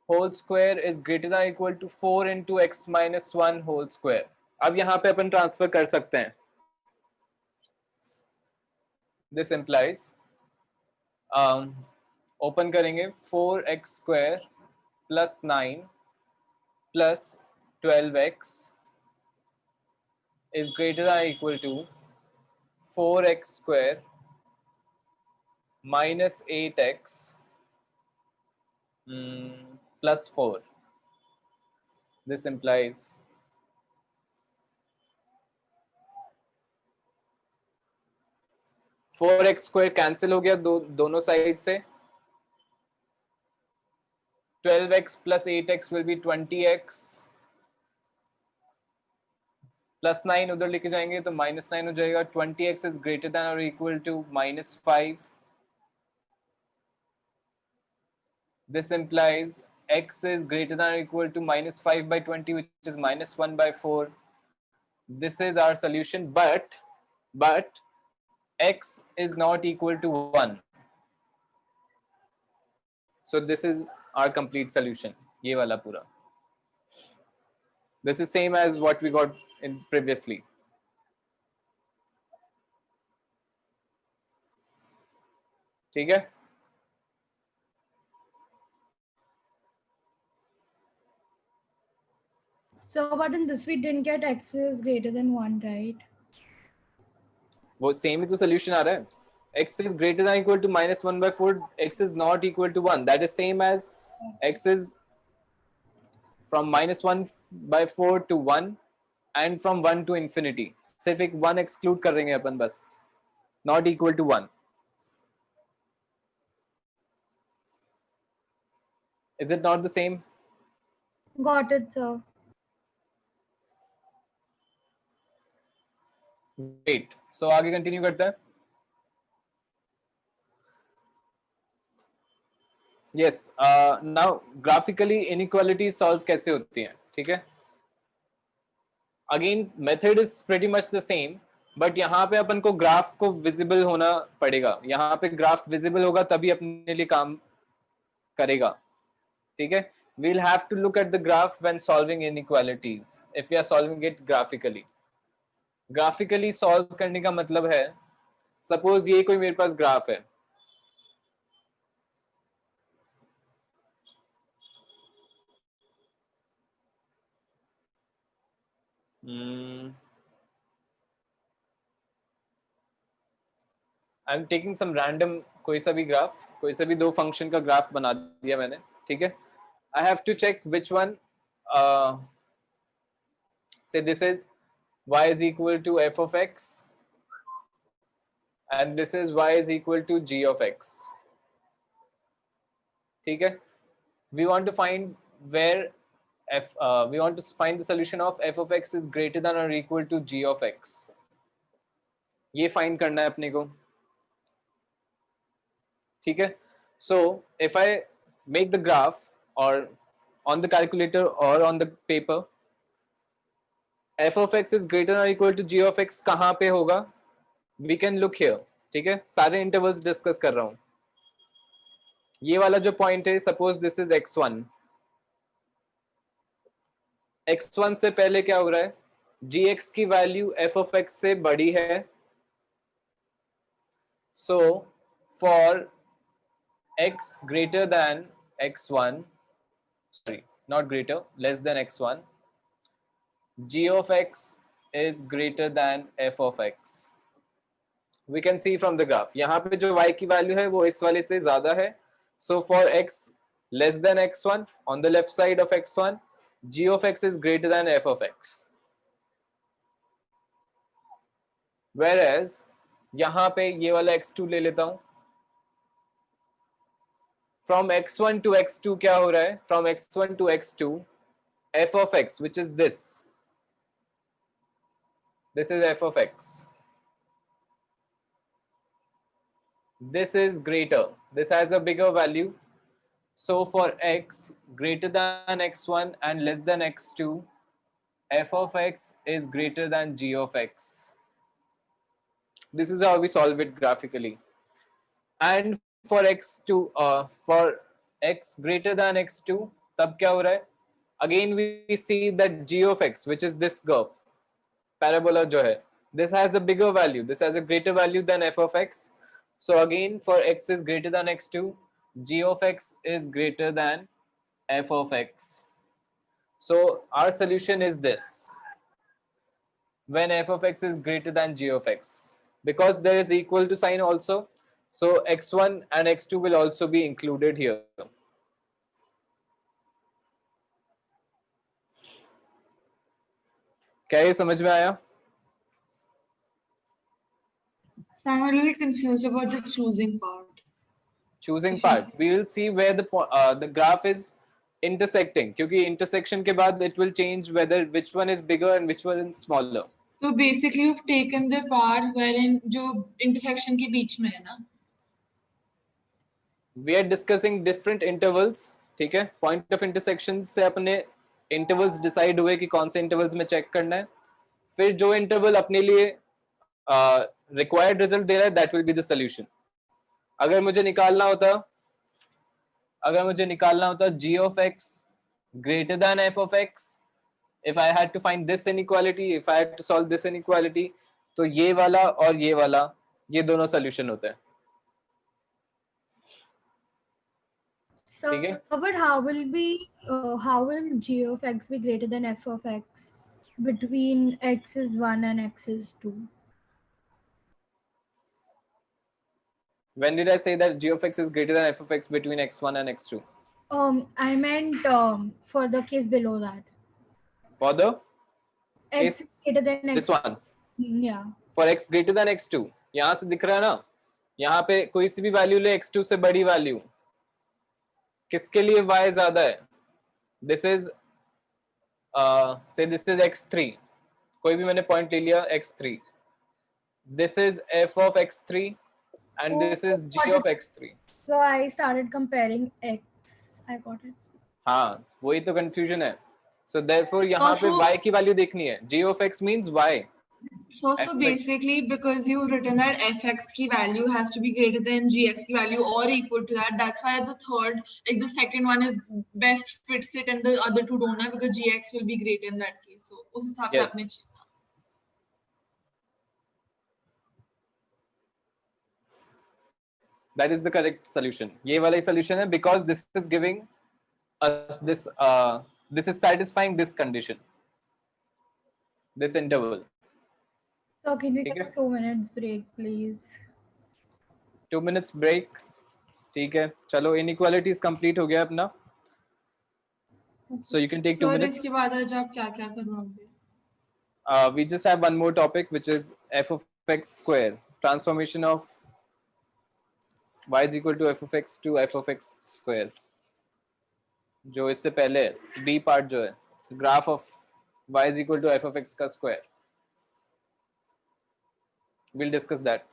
[SPEAKER 1] whole square is greater than or equal to 4 into x minus 1 whole square. अब यहाँ पे अपन transfer कर सकते हैं. This implies open करेंगे 4x square plus 9 plus 12x is greater than or equal to 4x square minus 8x plus 4. This implies four x square cancel हो गया दोनों साइड से. 12x plus 8x will be 20x plus 9 उधर लेके जाएंगे तो -9 हो जाएगा. 20x is greater than or equal to -5. This implies x is greater than or equal to -5/20, which is -1/4. This is our solution, but x is not equal to 1. So this is our complete solution. ये वाला पूरा. This is same as what we got in previously. ठीक है?
[SPEAKER 3] So, but in this we didn't get x is greater than 1, right?
[SPEAKER 1] वो same ही तो solution आ रहा है. X is greater than or equal to minus 1 by 4. X is not equal to 1. That is same as x is from minus 1 by 4 to 1 and from 1 to infinity. सिर्फ एक 1 exclude कर देंगे अपन बस. Not equal to 1. Is it not the same?
[SPEAKER 3] Got it, sir.
[SPEAKER 1] Great. So आगे continue करते हैं. Yes. Now graphically inequalities solve कैसे होती हैं? ठीक है. Again method is pretty much the same, but यहाँ पे अपन को ग्राफ को विजिबल होना पड़ेगा. यहाँ पे ग्राफ विजिबल होगा तभी अपने लिए काम करेगा. ठीक है. We'll have to look at the graph when solving inequalities if we are solving it graphically. Graphically solve करने का मतलब है, सपोज ये कोई मेरे पास ग्राफ है. I am taking some random कोई सा भी ग्राफ, कोई सा भी दो फंक्शन का ग्राफ बना दिया मैंने. ठीक है. I have to check which one. Say this is y is equal to f of x and this is y is equal to g of x. ठीक है. We want to find where we want to find the solution of f of x is greater than or equal to g of x. ये find करना है अपने को. ठीक है. So if I make the graph or on the calculator or on the paper, f of x is greater than or equal to g of x कहाँ पे होगा? We can look here. ठीक है. सारे इंटरवल्स डिस्कस कर रहा हूँ. ये वाला जो पॉइंट है, suppose this is x1. x1 से पहले क्या हो रहा है? gx की वैल्यू f of x से बड़ी है. So for x greater than x1, sorry, not greater, less than x1, g of x is greater than f of x. We can see from the graph. यहाँ पे जो y की value है वो इस वाले से ज्यादा है. So for x less than x1 on the left side of x1, g of x is greater than f of x. Whereas यहाँ पे ये वाला x2 ले लेता हूँ. From x1 to x2 क्या हो रहा है? From x1 to x2, f of x, which is this. This is f of x. This is greater. This has a bigger value. So for x greater than x1 and less than x2, f of x is greater than g of x. This is how we solve it graphically. And for x2, for x greater than x2, तब क्या हो रहा है? Again we see that g of x, which is this curve, parabola जो है, this has a bigger value. This has a greater value than f of x. So again for x is greater than x2, g of x is greater than f of x. So our solution is this. When f of x is greater than g of x, because there is equal to sign also, so x1 and x2 will also be included here. क्या ये समझ में आया?
[SPEAKER 2] So I'm a little confused about the choosing part.
[SPEAKER 1] Choosing part, we will see where the graph is intersecting, क्योंकि intersection के बाद it will change whether which one is bigger and which one is smaller.
[SPEAKER 2] So basically you've taken the part wherein जो intersection के बीच में है ना.
[SPEAKER 1] We are discussing different intervals. ठीक है. Point of intersection से अपने इंटरवल्स डिसाइड हुए कि कौन से इंटरवल्स में चेक करना है. फिर जो इंटरवल अपने लिए रिक्वायर्ड रिजल्ट दे रहा है, that will be the solution. अगर मुझे निकालना होता अगर मुझे निकालना होता g of x greater than f of x, if I had to find this inequality, if I had to solve this inequality, तो ये वाला और ये वाला, ये दोनों solution होते हैं.
[SPEAKER 3] So,
[SPEAKER 1] ठीक है?
[SPEAKER 3] but how will g of x be greater than f of x between x is 1 and x is 2?
[SPEAKER 1] When did I say that g of x is greater than f of x between x1 and x2?
[SPEAKER 3] I meant for the case below that.
[SPEAKER 1] For the
[SPEAKER 3] X
[SPEAKER 1] case,
[SPEAKER 3] is greater than x.
[SPEAKER 1] this one.
[SPEAKER 3] Yeah.
[SPEAKER 1] For x greater than x2, यहाँ से दिख रहा है ना, यहाँ पे कोई सी भी वैल्यू ले x2 से बड़ी वैल्यू, किसके लिए y ज्यादा है? This is say this is x3, कोई भी मैंने पॉइंट ले लिया x3, this is f of x3 and this is g of x3.
[SPEAKER 3] So I started comparing x. I got it.
[SPEAKER 1] हाँ, वही तो कंफ्यूजन है. So therefore यहाँ पे y की वैल्यू देखनी है. g of x means y.
[SPEAKER 2] So
[SPEAKER 1] fx.
[SPEAKER 2] basically, because you written that fx की value has to be greater than gx की value or equal to that, that's why the third, like the second one is best fits it and the other two don't have, because gx will be greater in that case. So उस हिसाब से आपने
[SPEAKER 1] That is the correct solution. ये वाला ही solution है, because this is giving us this this is satisfying this condition, this interval.
[SPEAKER 3] So can we
[SPEAKER 1] ठीक
[SPEAKER 3] take
[SPEAKER 1] है?
[SPEAKER 3] a 2 minutes break, please?
[SPEAKER 1] 2 minutes break. ठीक है, चलो inequality is complete हो गया अपना. So you can take 2
[SPEAKER 2] Sir,
[SPEAKER 1] minutes.
[SPEAKER 2] इसके बाद आज आप क्या क्या करवाओगे?
[SPEAKER 1] We just have one more topic, which is f of x square, transformation of y is equal to f of x to f of x square. जो इससे पहले b part जो है, graph of y is equal to f of x का square. We'll discuss that.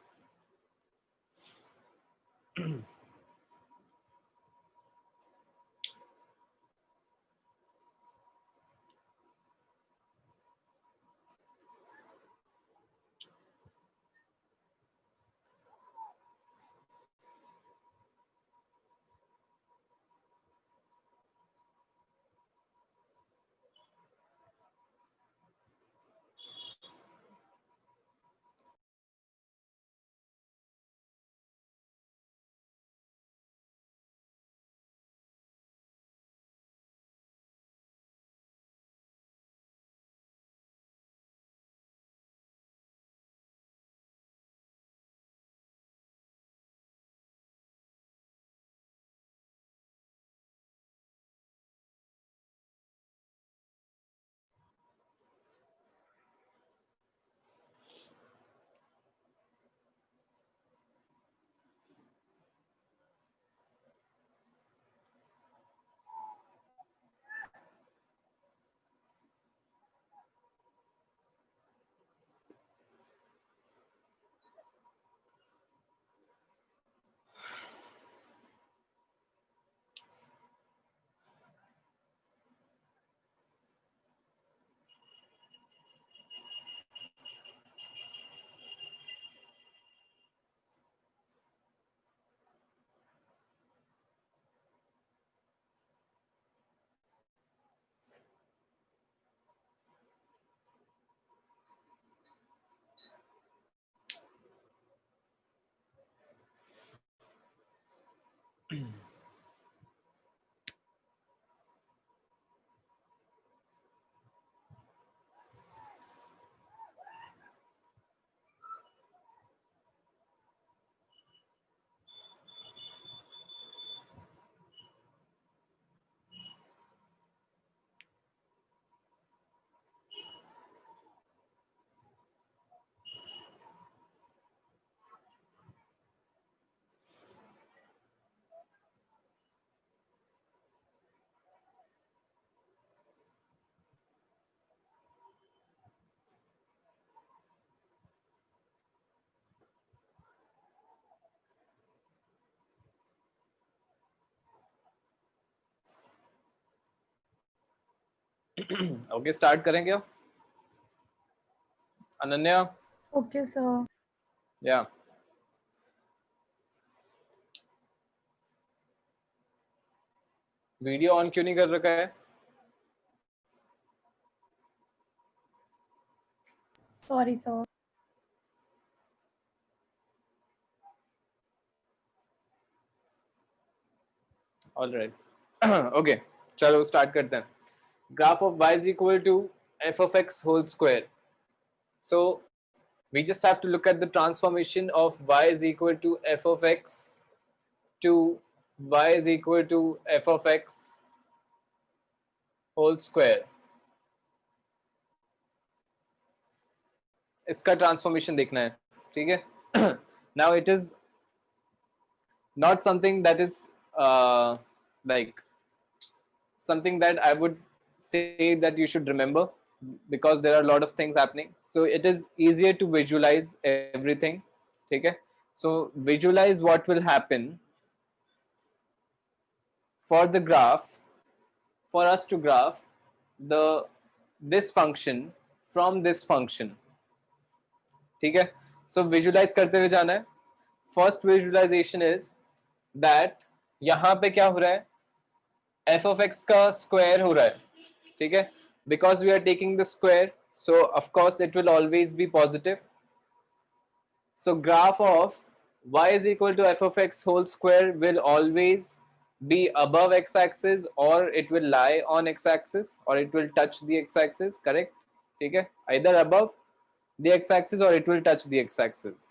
[SPEAKER 1] Okay, start करेंगे अब. Ananya.
[SPEAKER 3] Okay, sir.
[SPEAKER 1] Yeah. Video on क्यों नहीं कर रखा है?
[SPEAKER 3] Sorry, sir.
[SPEAKER 1] All right okay, चलो स्टार्ट करते हैं. Graph of y is equal to f of x whole square. So we just have to look at the transformation of y is equal to f of x to y is equal to f of x whole square. इसका transformation देखना है, ठीक है. Now it is not something that is like something that I would say that you should remember, because there are a lot of things happening. So it is easier to visualize everything. Okay, so visualize what will happen for the graph, for us to graph the this function from this function. ठीक है, so visualize करते हुए जाना है. First visualization is that यहाँ पे क्या हो रहा है, f of x का square हो रहा है, ठीक है, because we are taking the square, so of course it will always be positive. So graph of y is equal to f of x whole square will always be above x axis, or it will lie on x axis, or it will touch the x axis, correct? ठीक है, either above the x axis or it will touch the x axis.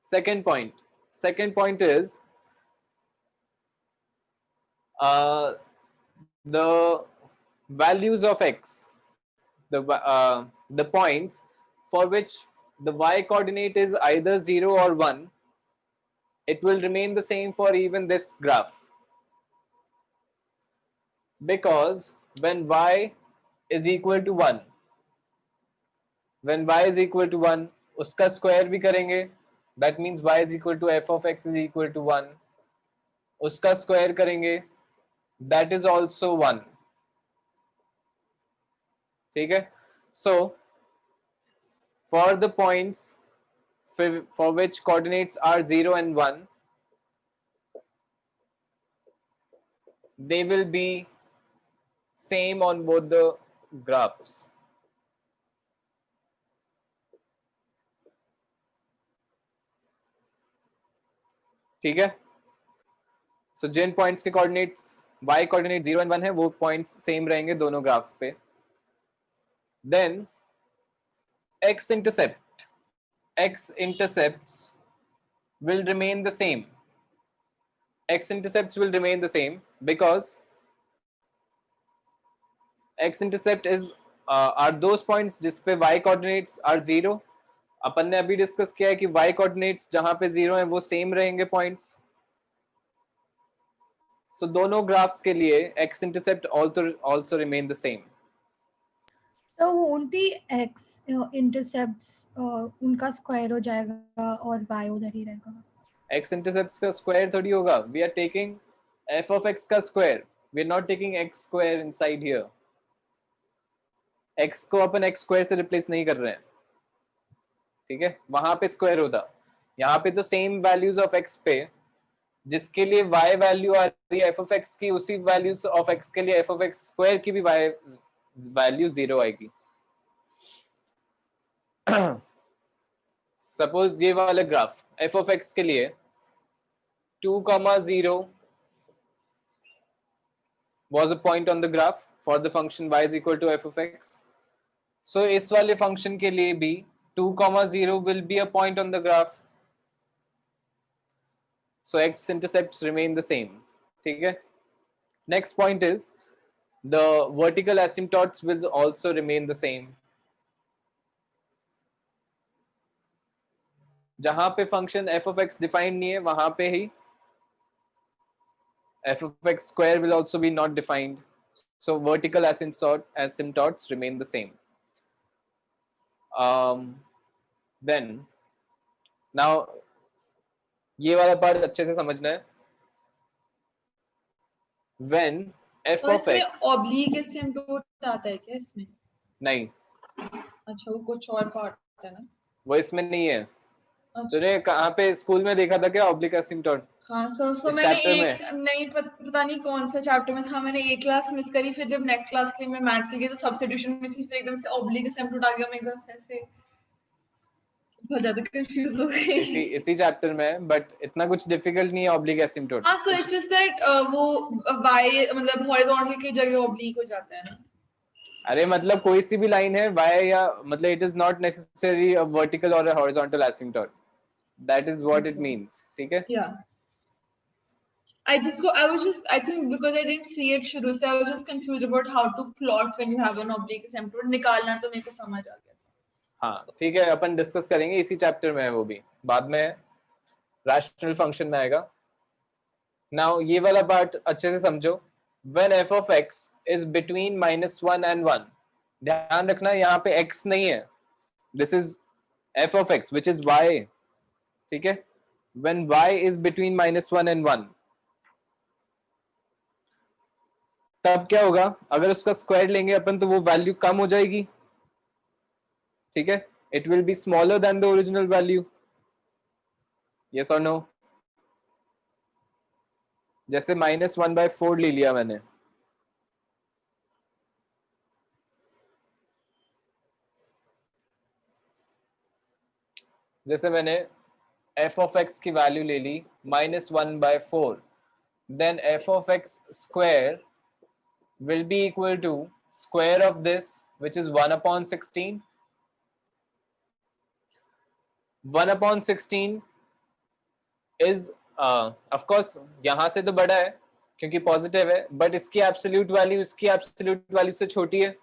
[SPEAKER 1] Second point is the values of x, the points for which the y coordinate is either 0 or 1, it will remain the same for even this graph, because when y is equal to 1, उसका square भी करेंगे, that means y is equal to f of x is equal to 1, उसका square करेंगे, that is also 1. ठीक है, so for the points for which coordinates are 0 and 1, they will be same on both the graphs. ठीक है, so जिन points के coordinates y coordinate 0 and 1 है, वो points same रहेंगे दोनों ग्राफ पे. Then x intercepts will remain the same. X intercepts will remain the same because x intercept is are those points जिस पे y coordinates are 0. अपन ने अभी डिस्कस किया है कि y coordinates जहां पे 0 हैं वो सेम रहेंगे पॉइंट्स. So दोनों ग्राफ्स के लिए x intercept also remain the same.
[SPEAKER 3] So won't the x intercepts उनका स्क्वायर हो जाएगा और y उधर ही रहेगा?
[SPEAKER 1] x intercepts का स्क्वायर थोड़ी होगा. We are taking f of x का square. We are not taking x square inside here. x को अपन x स्क्वायर से रिप्लेस नहीं कर रहे हैं, ठीक है, वहां पे स्क्वायर होता. यहाँ पे तो सेम वैल्यूज ऑफ x पे जिसके लिए y वैल्यू आ रही है f of x की, उसी वैल्यूज ऑफ x के लिए f of x स्क्वायर की भी y वैल्यू 0 आएगी. सपोज ये वाला ग्राफ f of x के लिए 2,0 was a point on the graph for the function y is equal to f of x. So इस वाले फंक्शन के लिए भी 2,0 will be a point on the graph. So x intercepts remain the same. ठीक है. Next point is the vertical asymptotes will also remain the same. जहां पे function f of x defined नहीं है, वहां पे ही f of x square will also be not defined. So vertical asymptotes remain the same. Then now ये वाला part अच्छे से समझना है. When f of x
[SPEAKER 2] oblique asymptote आता है क्या इसमें?
[SPEAKER 1] नहीं,
[SPEAKER 2] अच्छा, वो कुछ और पार्ट है ना,
[SPEAKER 1] वो इसमें नहीं है. तूने कहाँ पे स्कूल में देखा था क्या ऑब्लिक एसिम्पटोट?
[SPEAKER 2] हाँ सो
[SPEAKER 1] इस
[SPEAKER 2] मैंने
[SPEAKER 1] chapter
[SPEAKER 2] एक नहीं पता नहीं कौन सा चैप्टर में था, मैंने एक क्लास मिस करी, फिर जब नेक्स्ट क्लास के लिए मैं मैथ्स के लिए तो सब्स्टिट्यूशन में थी, फिर एकदम से ऑब्लिक एसिम्पटोट आ गया, मैं एकदम से ऐसे बहुत ज्यादा कंफ्यूज हो गई।
[SPEAKER 1] इसी चैप्टर में, बट इतना कुछ डिफिकल्ट नहीं है ऑब्लिक एसिम्पटोट।
[SPEAKER 2] हाँ सो इट्स जस्ट दैट वो y मतलब हॉरिजॉन्टल की जगह ऑब्लिक हो जाता है ना।
[SPEAKER 1] अरे मतलब कोई सी भी लाइन है y या मतलब it is not necessary a vertical और a horizontal asymptote, that is what it means, ठीक है?
[SPEAKER 2] Yeah. I think because I didn't see it शुरू से, I was just confused about how to plot when you have an oblique asymptote. निकालना तो मेरे को समझ आ गया था।
[SPEAKER 1] हाँ ठीक है, अपन डिस्कस करेंगे, इसी चैप्टर में है वो भी, बाद में रैशनल फंक्शन में आएगा। नाउ ये वाला पार्ट अच्छे से समझो। When F of x is between -1 and 1, ध्यान रखना यहाँ पे x नहीं है, this is F of x which is y, ठीक है? When y is between -1 and 1, तब क्या होगा? अगर उसका स्क्वायर लेंगे अपन तो वो वैल्यू कम हो जाएगी, ठीक है? It will be smaller than the original value, yes और नो? जैसे -1/4 ले लिया मैंने, जैसे मैंने f of x की वैल्यू ले ली -1/4, then f of x square will be equal to square of this, which is 1/16. 1/16 is of course यहां से तो बड़ा है क्योंकि पॉजिटिव है, बट इसकी एब्सोल्यूट वैल्यू इसकी एब्सोल्यूट वैल्यू से छोटी है,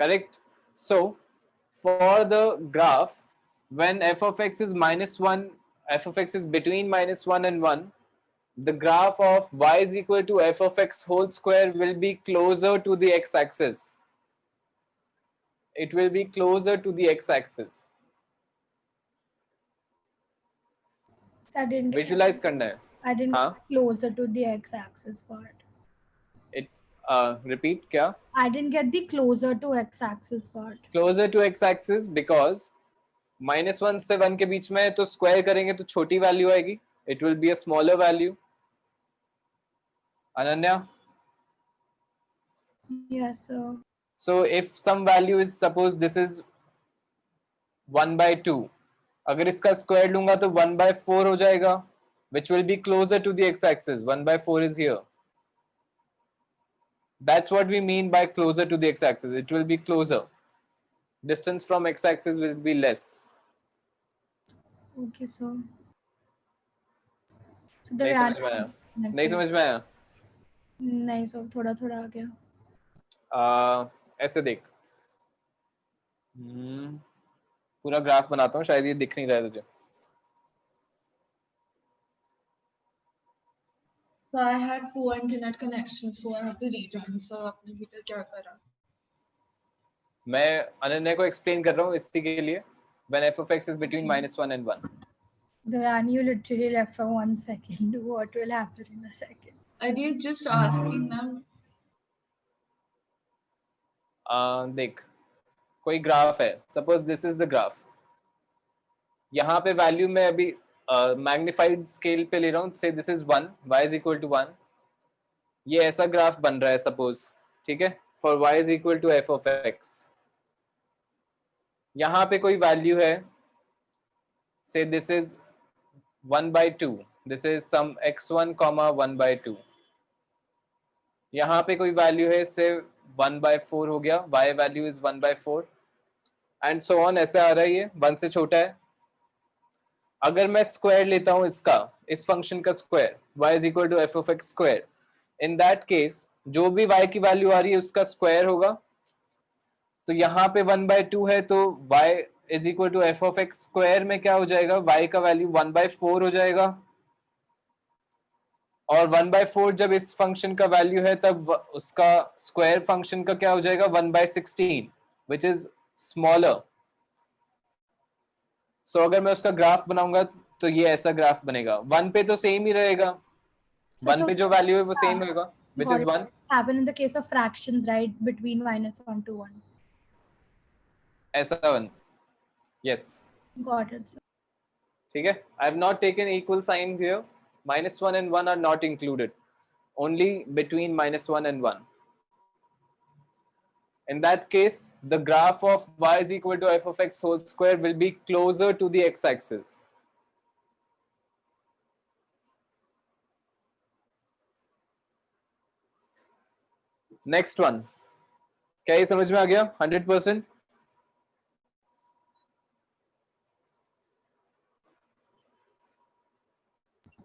[SPEAKER 1] correct? So for the graph when f of x is -1, f of x is between -1 and 1, the graph of y is equal to f of x whole square will be closer to the x-axis. It will be closer to the x-axis.
[SPEAKER 3] So I didn't
[SPEAKER 1] Visualize करना है।
[SPEAKER 3] I didn't
[SPEAKER 1] हाँ?
[SPEAKER 3] get closer to the x-axis part.
[SPEAKER 1] It repeat क्या?
[SPEAKER 3] I didn't get the closer to x-axis part.
[SPEAKER 1] Closer to x-axis because -1 से 1 के बीच में तो square करेंगे तो छोटी वैल्यू आएगी, it will be a smaller value. Ananya?
[SPEAKER 3] Yes, sir.
[SPEAKER 1] So if some value is, suppose this is 1/2, अगर इसका स्क्वायर लूंगा तो 1/4 हो जाएगा, which will be closer to the x-axis. 1/4 is here. That's what we mean by closer to the x-axis. It will be closer. Distance from x-axis will be less.
[SPEAKER 3] Okay, so
[SPEAKER 1] नहीं समझ में आया? नहीं समझ में आया?
[SPEAKER 3] नहीं सर, थोड़ा थोड़ा आ गया।
[SPEAKER 1] ऐसे देख, पूरा ग्राफ बनाता हूँ, शायद ये दिख नहीं रहा है तुझे।
[SPEAKER 2] So I had poor internet connection, so I have to rejoin. So आपने भी तो क्या करा?
[SPEAKER 1] मैं अनन्या को एक्सप्लेन कर रहा हूँ इसी के लिए। When f of x is between -1 and 1.
[SPEAKER 3] Diane, you literally left for 1 second. What will happen in a second?
[SPEAKER 2] I did just asking them.
[SPEAKER 1] देख, कोई ग्राफ है, suppose this is the graph, यहाँ पे वैल्यू मैं अभी magnified scale पे ले रहा हूँ, say this is 1, y is equal to 1, ये ऐसा ग्राफ बन रहा है सपोज, ठीक है? For y is equal to f of x, यहाँ पे कोई वैल्यू है, say this is 1/2, this is some x1, 1/2, यहाँ पे कोई वैल्यू है, से 1/4 हो गया, y value is 1/4 and so on, ऐसे आ रहा है, ये 1 से छोटा है। अगर मैं स्क्वायर लेता हूं इसका, इस फंक्शन का square, y is equal to f of x square, in that case जो भी y की वैल्यू आ रही है उसका स्क्वायर होगा, तो यहाँ पे 1/2 है तो y is equal to f of x square में क्या हो जाएगा, y का वैल्यू 1/4 हो जाएगा, और 1/4 जब इस फंक्शन का वैल्यू है तब उसका स्क्वायर फंक्शन का क्या हो जाएगा, 1/16, विच इज स्मॉलर। सो अगर मैं उसका ग्राफ बनाऊंगा तो ये ऐसा ग्राफ बनेगा, 1 पे तो सेम ही रहेगा, 1 पे जो वैल्यू है वो सेम होगा, which is 1.
[SPEAKER 3] Happen in the case of fractions, right? Between -1 to 1.
[SPEAKER 1] ऐसा 1, yes.
[SPEAKER 3] Got it, sir.
[SPEAKER 1] ठीक है, I have not taken equal signs here. -1 and 1 are not included, only between -1 and 1. In that case, the graph of y is equal to f of x whole square will be closer to the x-axis. Next one, क्या ये समझ में आ गया 100%?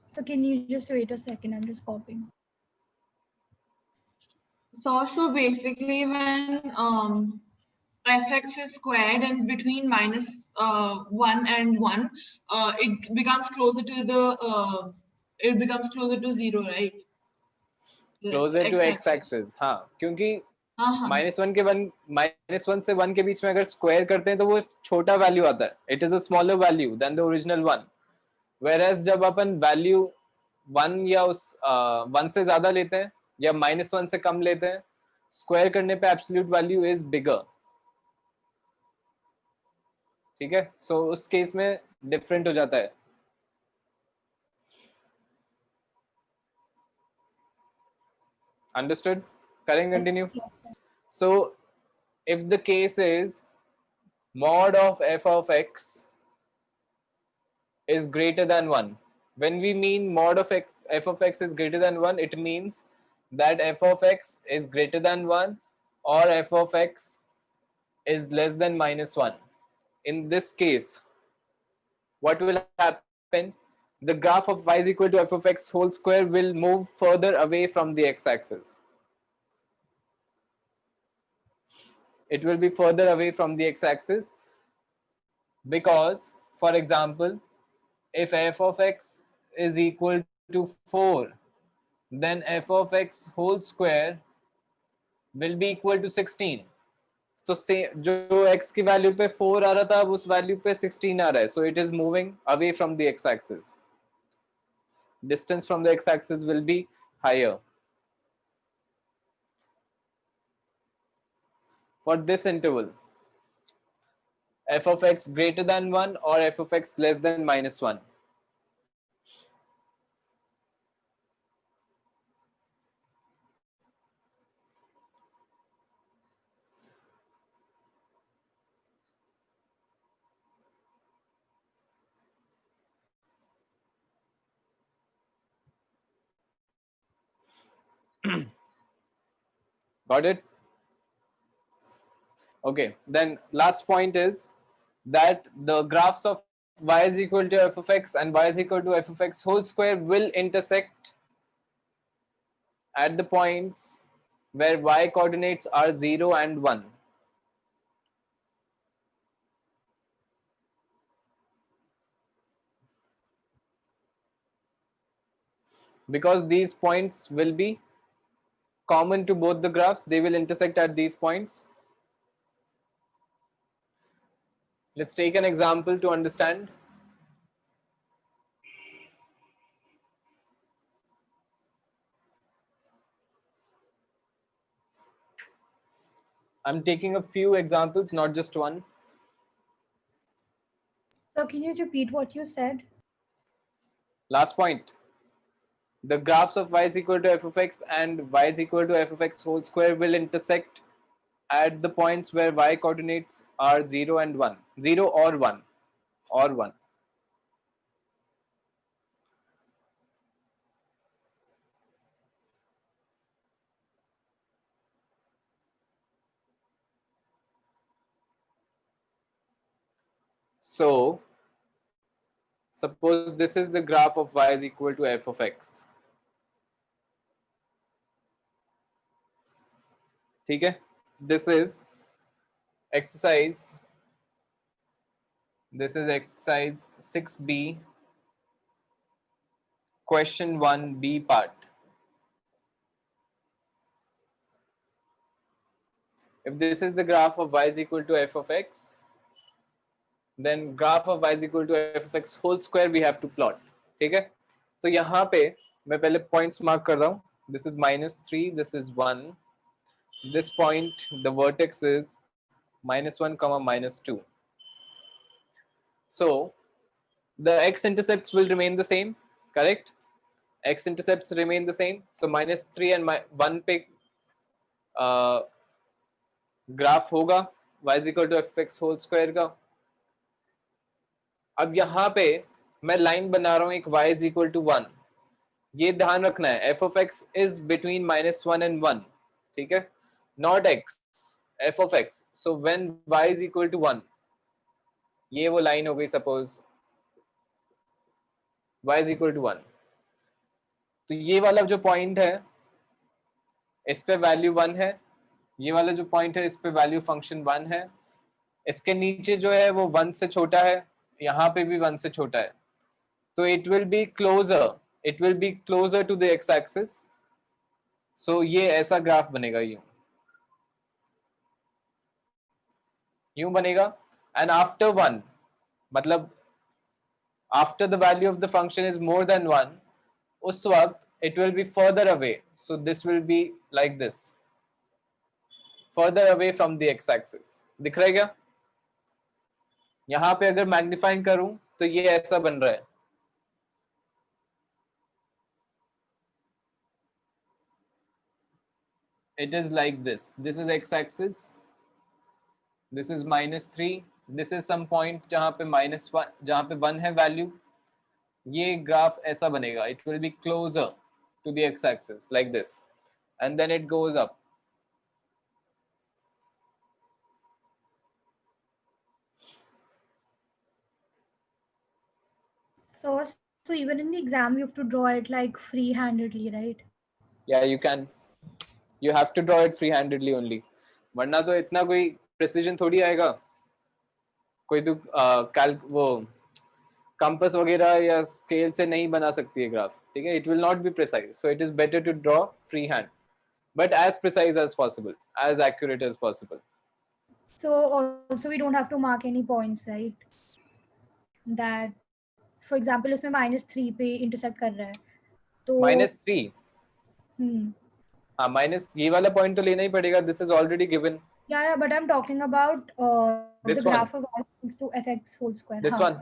[SPEAKER 3] So can you just wait a second? I'm just copying.
[SPEAKER 2] So basically when fx is squared and between -1 and 1, it becomes closer to the it becomes closer to 0, right? The
[SPEAKER 1] Closer to
[SPEAKER 2] x-axis.
[SPEAKER 1] x-axis, हाँ, क्योंकि
[SPEAKER 2] हाँ
[SPEAKER 1] -1 से 1 के बीच में अगर square करते हैं तो वो छोटा वैल्यू आता है. It is a smaller value than the original 1. Whereas जब अपन वैल्यू 1 या उस 1 से ज्यादा लेते हैं या -1 से कम लेते हैं, स्क्वायर करने पे एब्सोल्यूट वैल्यू इज बिगर. ठीक है, सो उस केस में डिफरेंट हो जाता है. Understood? Correct, continue. So if the case is mod of f of x is greater than 1, when we mean mod of f of x is greater than 1, it means that f of x is greater than 1 or f of x is less than -1. In this case, what will happen? The graph of y is equal to f of x whole square will move further away from the x-axis. It will be further away from the x-axis because, for example, if f of x is equal to 4, then f of x whole square will be equal to 16. तो जो x की value पे 4 आ रहा था, अब उस value पे 16 आ रहा है. So it is moving away from the x-axis. Distance from the x-axis will be higher. For this interval, f of x greater than 1 or f of x less than -1. Got it? Okay, then last point is that the graphs of y is equal to f of x and y is equal to f of x whole square will intersect at the points where y coordinates are 0 and 1. Because these points will be common to both the graphs, they will intersect at these points. Let's take an example to understand. I'm taking a few examples, not just one.
[SPEAKER 3] So can you repeat what you said?
[SPEAKER 1] Last point. The graphs of y is equal to f of x and y is equal to f of x whole square will intersect at the points where y coordinates are 0 and 1. 0 or 1. Or 1. So, suppose this is the graph of y is equal to f of x. ठीक है? This is exercise. This is exercise 6b, question 1b part. If this is the graph of y is equal to f of x, then graph of y is equal to f of x whole square we have to plot. ठीक है? तो यहाँ पे मैं पहले points mark कर रहा हूँ. This is -3, this is 1. This point, the vertex is -1 comma -2. So the x-intercepts will remain the same, correct? X-intercepts remain the same. So -3 and 1 पे ग्राफ होगा y is equal to fx whole square का. अब यहाँ पे मैं line बना रहा हूँ एक y is equal to 1. ये ध्यान रखना है, f of x is between -1 and 1, ठीक है, not x, f of x. So when y is equal to 1, ये वो लाइन हो गई, suppose y is equal to 1. तो ये वाला जो पॉइंट है इस पे वैल्यू 1 है, ये वाला जो पॉइंट है इस पे वैल्यू फंक्शन 1 है, इसके नीचे जो है वो 1 से छोटा है, यहाँ पे भी 1 से छोटा है. तो it will be closer to the x axis. So ये ऐसा ग्राफ बनेगा, यूं बनेगा. एंड आफ्टर 1, मतलब after the value of the function is more than 1, उस वक्त it will be further away. So this will be like this, further away from the x axis. दिख रहा है क्या? यहाँ पे अगर मैग्नीफाइंग करूं तो ये ऐसा बन रहा है. It is like this. This is x axis. This is -3. This is some point जहाँ पे -1, जहाँ पे 1 है वैल्यू. ये ग्राफ ऐसा बनेगा. It will be closer to the x axis like this, and then it goes up.
[SPEAKER 3] So even in the exam, you have to draw it like free-handedly, right?
[SPEAKER 1] Yeah, you can. You have to draw it free-handedly only. वरना तो इतना कोई precision थोड़ी आएगा. कोई तो वो compass वगैरह या स्केल से नहीं बना सकती है ग्राफ, ठीक है. It will not be precise. So it is better to draw freehand, but as precise as possible, as accurate as possible.
[SPEAKER 3] So also we don't have to mark any points, right? That, for example, इसमें -3 पे intersect कर रहा है, तो
[SPEAKER 1] -3. हाँ, minus ये वाला point तो लेना ही पड़ेगा. This is already given.
[SPEAKER 3] Yeah, but I'm talking about
[SPEAKER 1] This
[SPEAKER 3] the graph of y equals to fx whole square.
[SPEAKER 1] This one.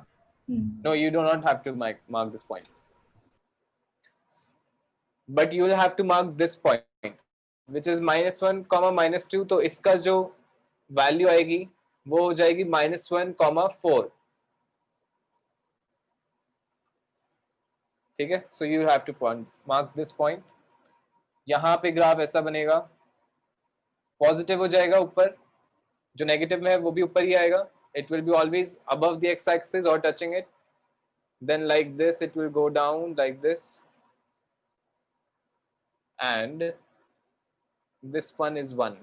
[SPEAKER 1] No, you do not have to mark this point. But you will have to mark this point, which is -1 comma -2. तो इसका जो value आएगी वो हो जाएगी -1 comma 4. ठीक है. So you have to mark this point. यहाँ पे ग्राफ ऐसा बनेगा, पॉजिटिव हो जाएगा ऊपर, जो नेगेटिव में है वो भी ऊपर ही आएगा. It will be always above the x axis or touching it. Then like this it will go down like this, and this one is 1.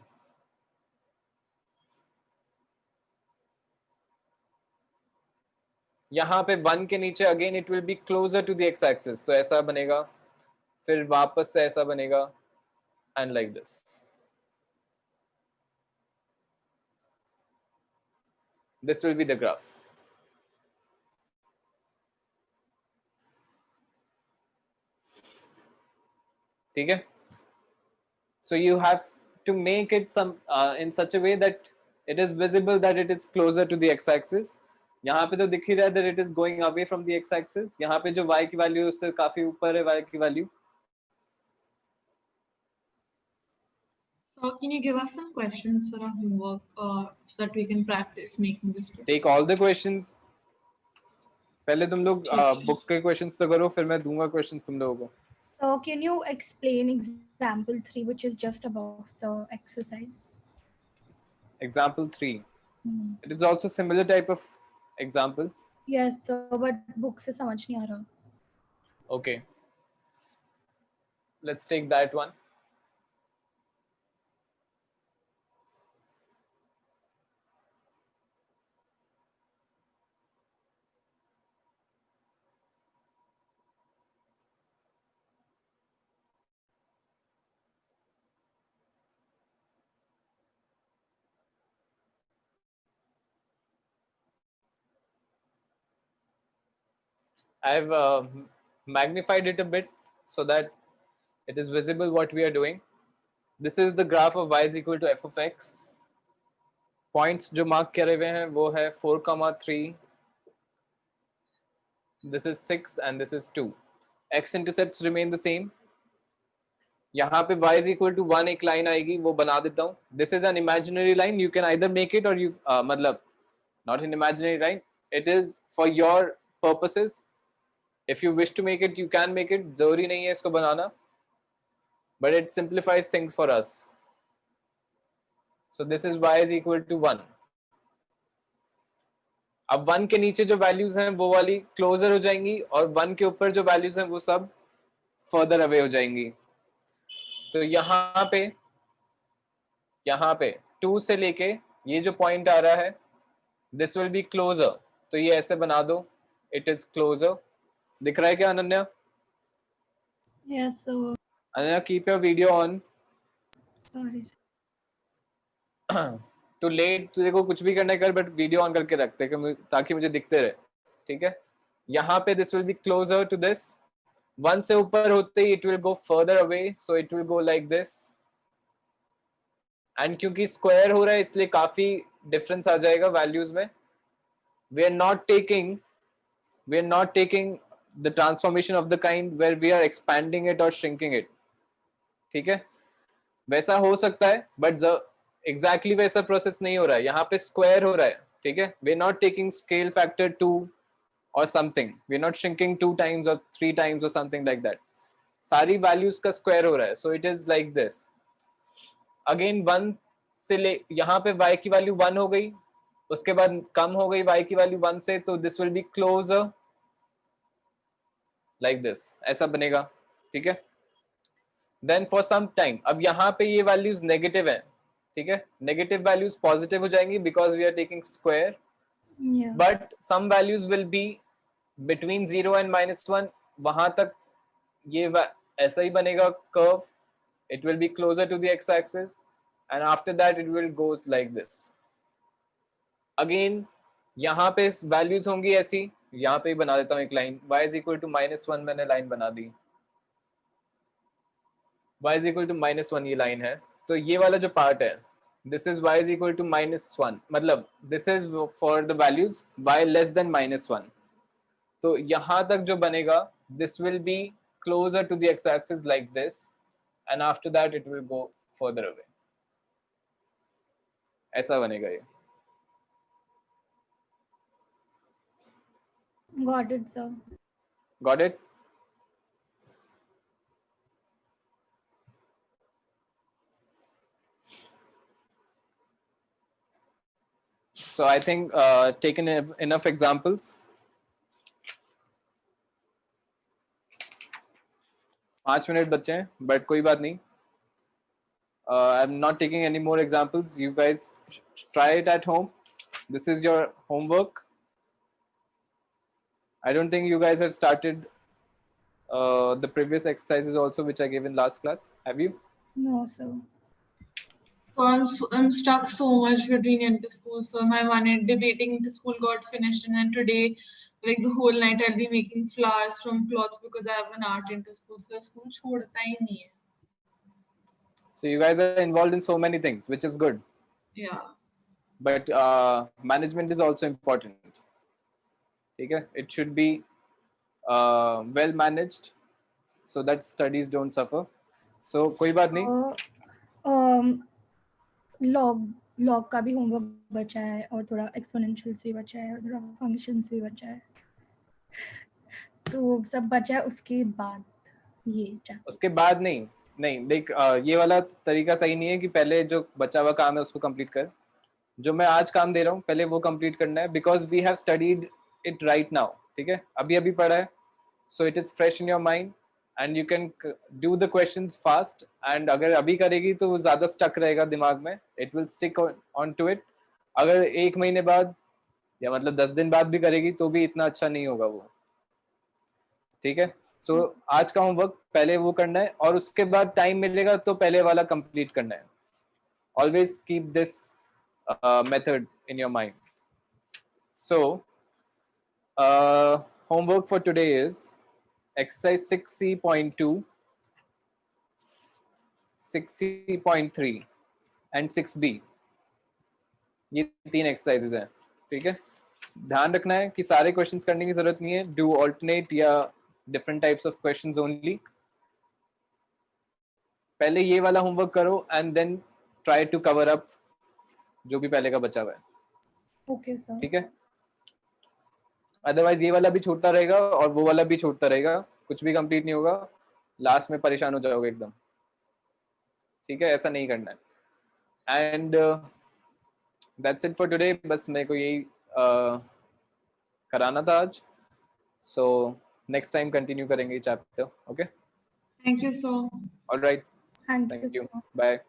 [SPEAKER 1] यहाँ पे 1 के नीचे again it will be closer to the x axis. तो ऐसा बनेगा, फिर वापस से ऐसा बनेगा, and like this. This will be the graph. ठीक है. So you have to make it in such a way that it is visible that it is closer to the x-axis. यहाँ पे तो दिख ही रहा है that it is going away from the x-axis. यहाँ पे जो y की वैल्यू है उससे काफी ऊपर है y की value.
[SPEAKER 2] So can you give us some questions for our homework so that we can practice making this?
[SPEAKER 1] Take all the questions. पहले तुम लोग बुक के क्वेश्चंस तो करो, फिर मैं दूंगा क्वेश्चंस तुम लोगों को.
[SPEAKER 3] So can you explain example 3, which is just above the exercise?
[SPEAKER 1] Example 3. It is also similar type of example.
[SPEAKER 3] Yes, so but book से समझ नहीं आ रहा.
[SPEAKER 1] Okay. Let's take that one. I have magnified it a bit so that it is visible what we are doing. This is the graph of y is equal to f of x. Points जो mark करे हुए हैं वो है 4,3, this is 6 and this is 2. X intercepts remain the same. यहाँ पे y is equal to 1 एक line आएगी, वो बना देता हूँ. This is an imaginary line, you can either make it or you मतलब not an imaginary line, it is for your purposes. If you wish to make it, you can make it. जरूरी नहीं है इसको बनाना, but it simplifies things for us. So this is y is equal to 1. अब 1 के नीचे जो values हैं वो वाली क्लोजर हो जाएंगी और 1 के ऊपर जो वैल्यूज हैं वो सब फर्दर अवे हो जाएंगी. तो यहाँ पे 2 से लेके ये जो पॉइंट आ रहा है दिस विल बी क्लोजर. तो ये ऐसे बना दो, इट इज क्लोजर. दिख रहा है क्या Ananya?
[SPEAKER 3] Yes, sir.
[SPEAKER 1] Ananya keep your video on.
[SPEAKER 3] Sorry.
[SPEAKER 1] तो लेट तुझे को कुछ भी करना कर, बट वीडियो ऑन करके रखते ताकि मुझे दिखते रहे. ठीक है. यहाँ पे this will be closer to this. 1 से ऊपर होते ही it will go further away, so it will go like this. And क्योंकि स्क्वायर हो रहा है इसलिए काफी डिफरेंस आ जाएगा वैल्यूज में. We are not taking the transformation of the kind where we are expanding it और श्रिंकिंग इट. ठीक है. वैसा हो सकता है बट एग्जैक्टली वैसा प्रोसेस नहीं हो रहा है. यहाँ पे स्क्वायर हो रहा है. ठीक है. We are not taking scale factor 2 or something, we are not shrinking 2 times or 3 times or something like that. सारी values का square हो रहा है, so it is like this. Again 1 से ले यहाँ पे y की वैल्यू 1 हो गई, उसके बाद कम हो गई y की वैल्यू 1 से, तो this will be closer like this. ऐसा बनेगा. ठीक है. Then for some time, अब यहाँ पे ये values negative है. ठीक है. Negative values positive हो जाएंगी because we are taking square.
[SPEAKER 3] Yeah.
[SPEAKER 1] But some values will be between 0 and -1. वहां तक ये ऐसा ही बनेगा curve. It will be closer to the x-axis, and after that it will go like this. Again यहाँ पे values होंगी ऐसी. यहाँ पे ही बना देता हूँ एक line. y is equal to -1 मैंने लाइन बना दी. y is equal to -1 ये लाइन है. तो ये वाला जो पार्ट है, this is y is equal to -1, मतलब this is for the values y less than -1. तो यहाँ तक जो बनेगा this will be closer to the x-axis like this, and after that it will go further away. ऐसा बनेगा ये.
[SPEAKER 3] Got it, sir.
[SPEAKER 1] Got it? So I think taken enough examples. 5 minute बचे हैं, but कोई बात नहीं. I'm not taking any more examples. You guys try it at home. This is your homework. I don't think you guys have started the previous exercises also, which I gave in last class. Have you?
[SPEAKER 3] No, sir.
[SPEAKER 2] So I'm stuck so much between inter-school. So my debating inter-school got finished, and then today, like the whole night, I'll be making flowers from cloth because I have an art inter-school. So school छोड़ता ही नहीं है.
[SPEAKER 1] So you guys are involved in so many things, which is good.
[SPEAKER 2] Yeah.
[SPEAKER 1] But management is also important. Okay? It should be well managed so that studies don't suffer. So कोई बात नहीं.
[SPEAKER 3] Log का भी homework बचा है और थोड़ा एक्सपोनेंशियल्स भी बचा है और थोड़ा फंक्शंस भी बचा है. तो सब बचा है उसके बाद
[SPEAKER 1] उसके बाद नहीं देख, ये वाला तरीका सही नहीं है कि पहले जो बचा हुआ काम है उसको कंप्लीट कर. जो मैं आज काम दे रहा हूँ पहले वो कंप्लीट करना है, because we have studied it right now. ठीक है. अभी पढ़ा है, so it is fresh in your mind and you can do the questions fast. And अगर अभी करेगी तो वो ज्यादा स्टक रहेगा दिमाग में. It will stick on to it. अगर 1 महीने बाद या मतलब 10 दिन बाद भी करेगी तो भी इतना अच्छा नहीं होगा वो. ठीक है. सो आज का होमवर्क पहले वो करना है और उसके बाद टाइम मिलेगा तो पहले वाला कंप्लीट करना है. Always keep this method in your mind. So homework for today is exercise 6C.2, 6C.3 and 6B. ये 3 एक्सरसाइजेज हैं, ठीक है। ध्यान रखना है कि सारे क्वेश्चंस करने की जरूरत नहीं है, डू ऑल्टरनेट या different types of questions only. पहले ये वाला होमवर्क करो and then try to cover up जो भी पहले का बचा हुआ है,
[SPEAKER 3] Okay, sir.
[SPEAKER 1] ठीक है। अदरवाइज ये वाला भी छूटता रहेगा और वो वाला भी छूटता रहेगा, कुछ भी कंप्लीट नहीं होगा, लास्ट में परेशान हो जाओगे एकदम, ठीक है। ऐसा नहीं करना है। And that's it for today, बस मेरे को यही कराना था आज। सो नेक्स्ट टाइम कंटिन्यू करेंगे chapter, okay.
[SPEAKER 2] Thank you, sir.
[SPEAKER 1] Alright,
[SPEAKER 3] Thank you,
[SPEAKER 1] thank you,
[SPEAKER 3] sir.
[SPEAKER 1] Bye.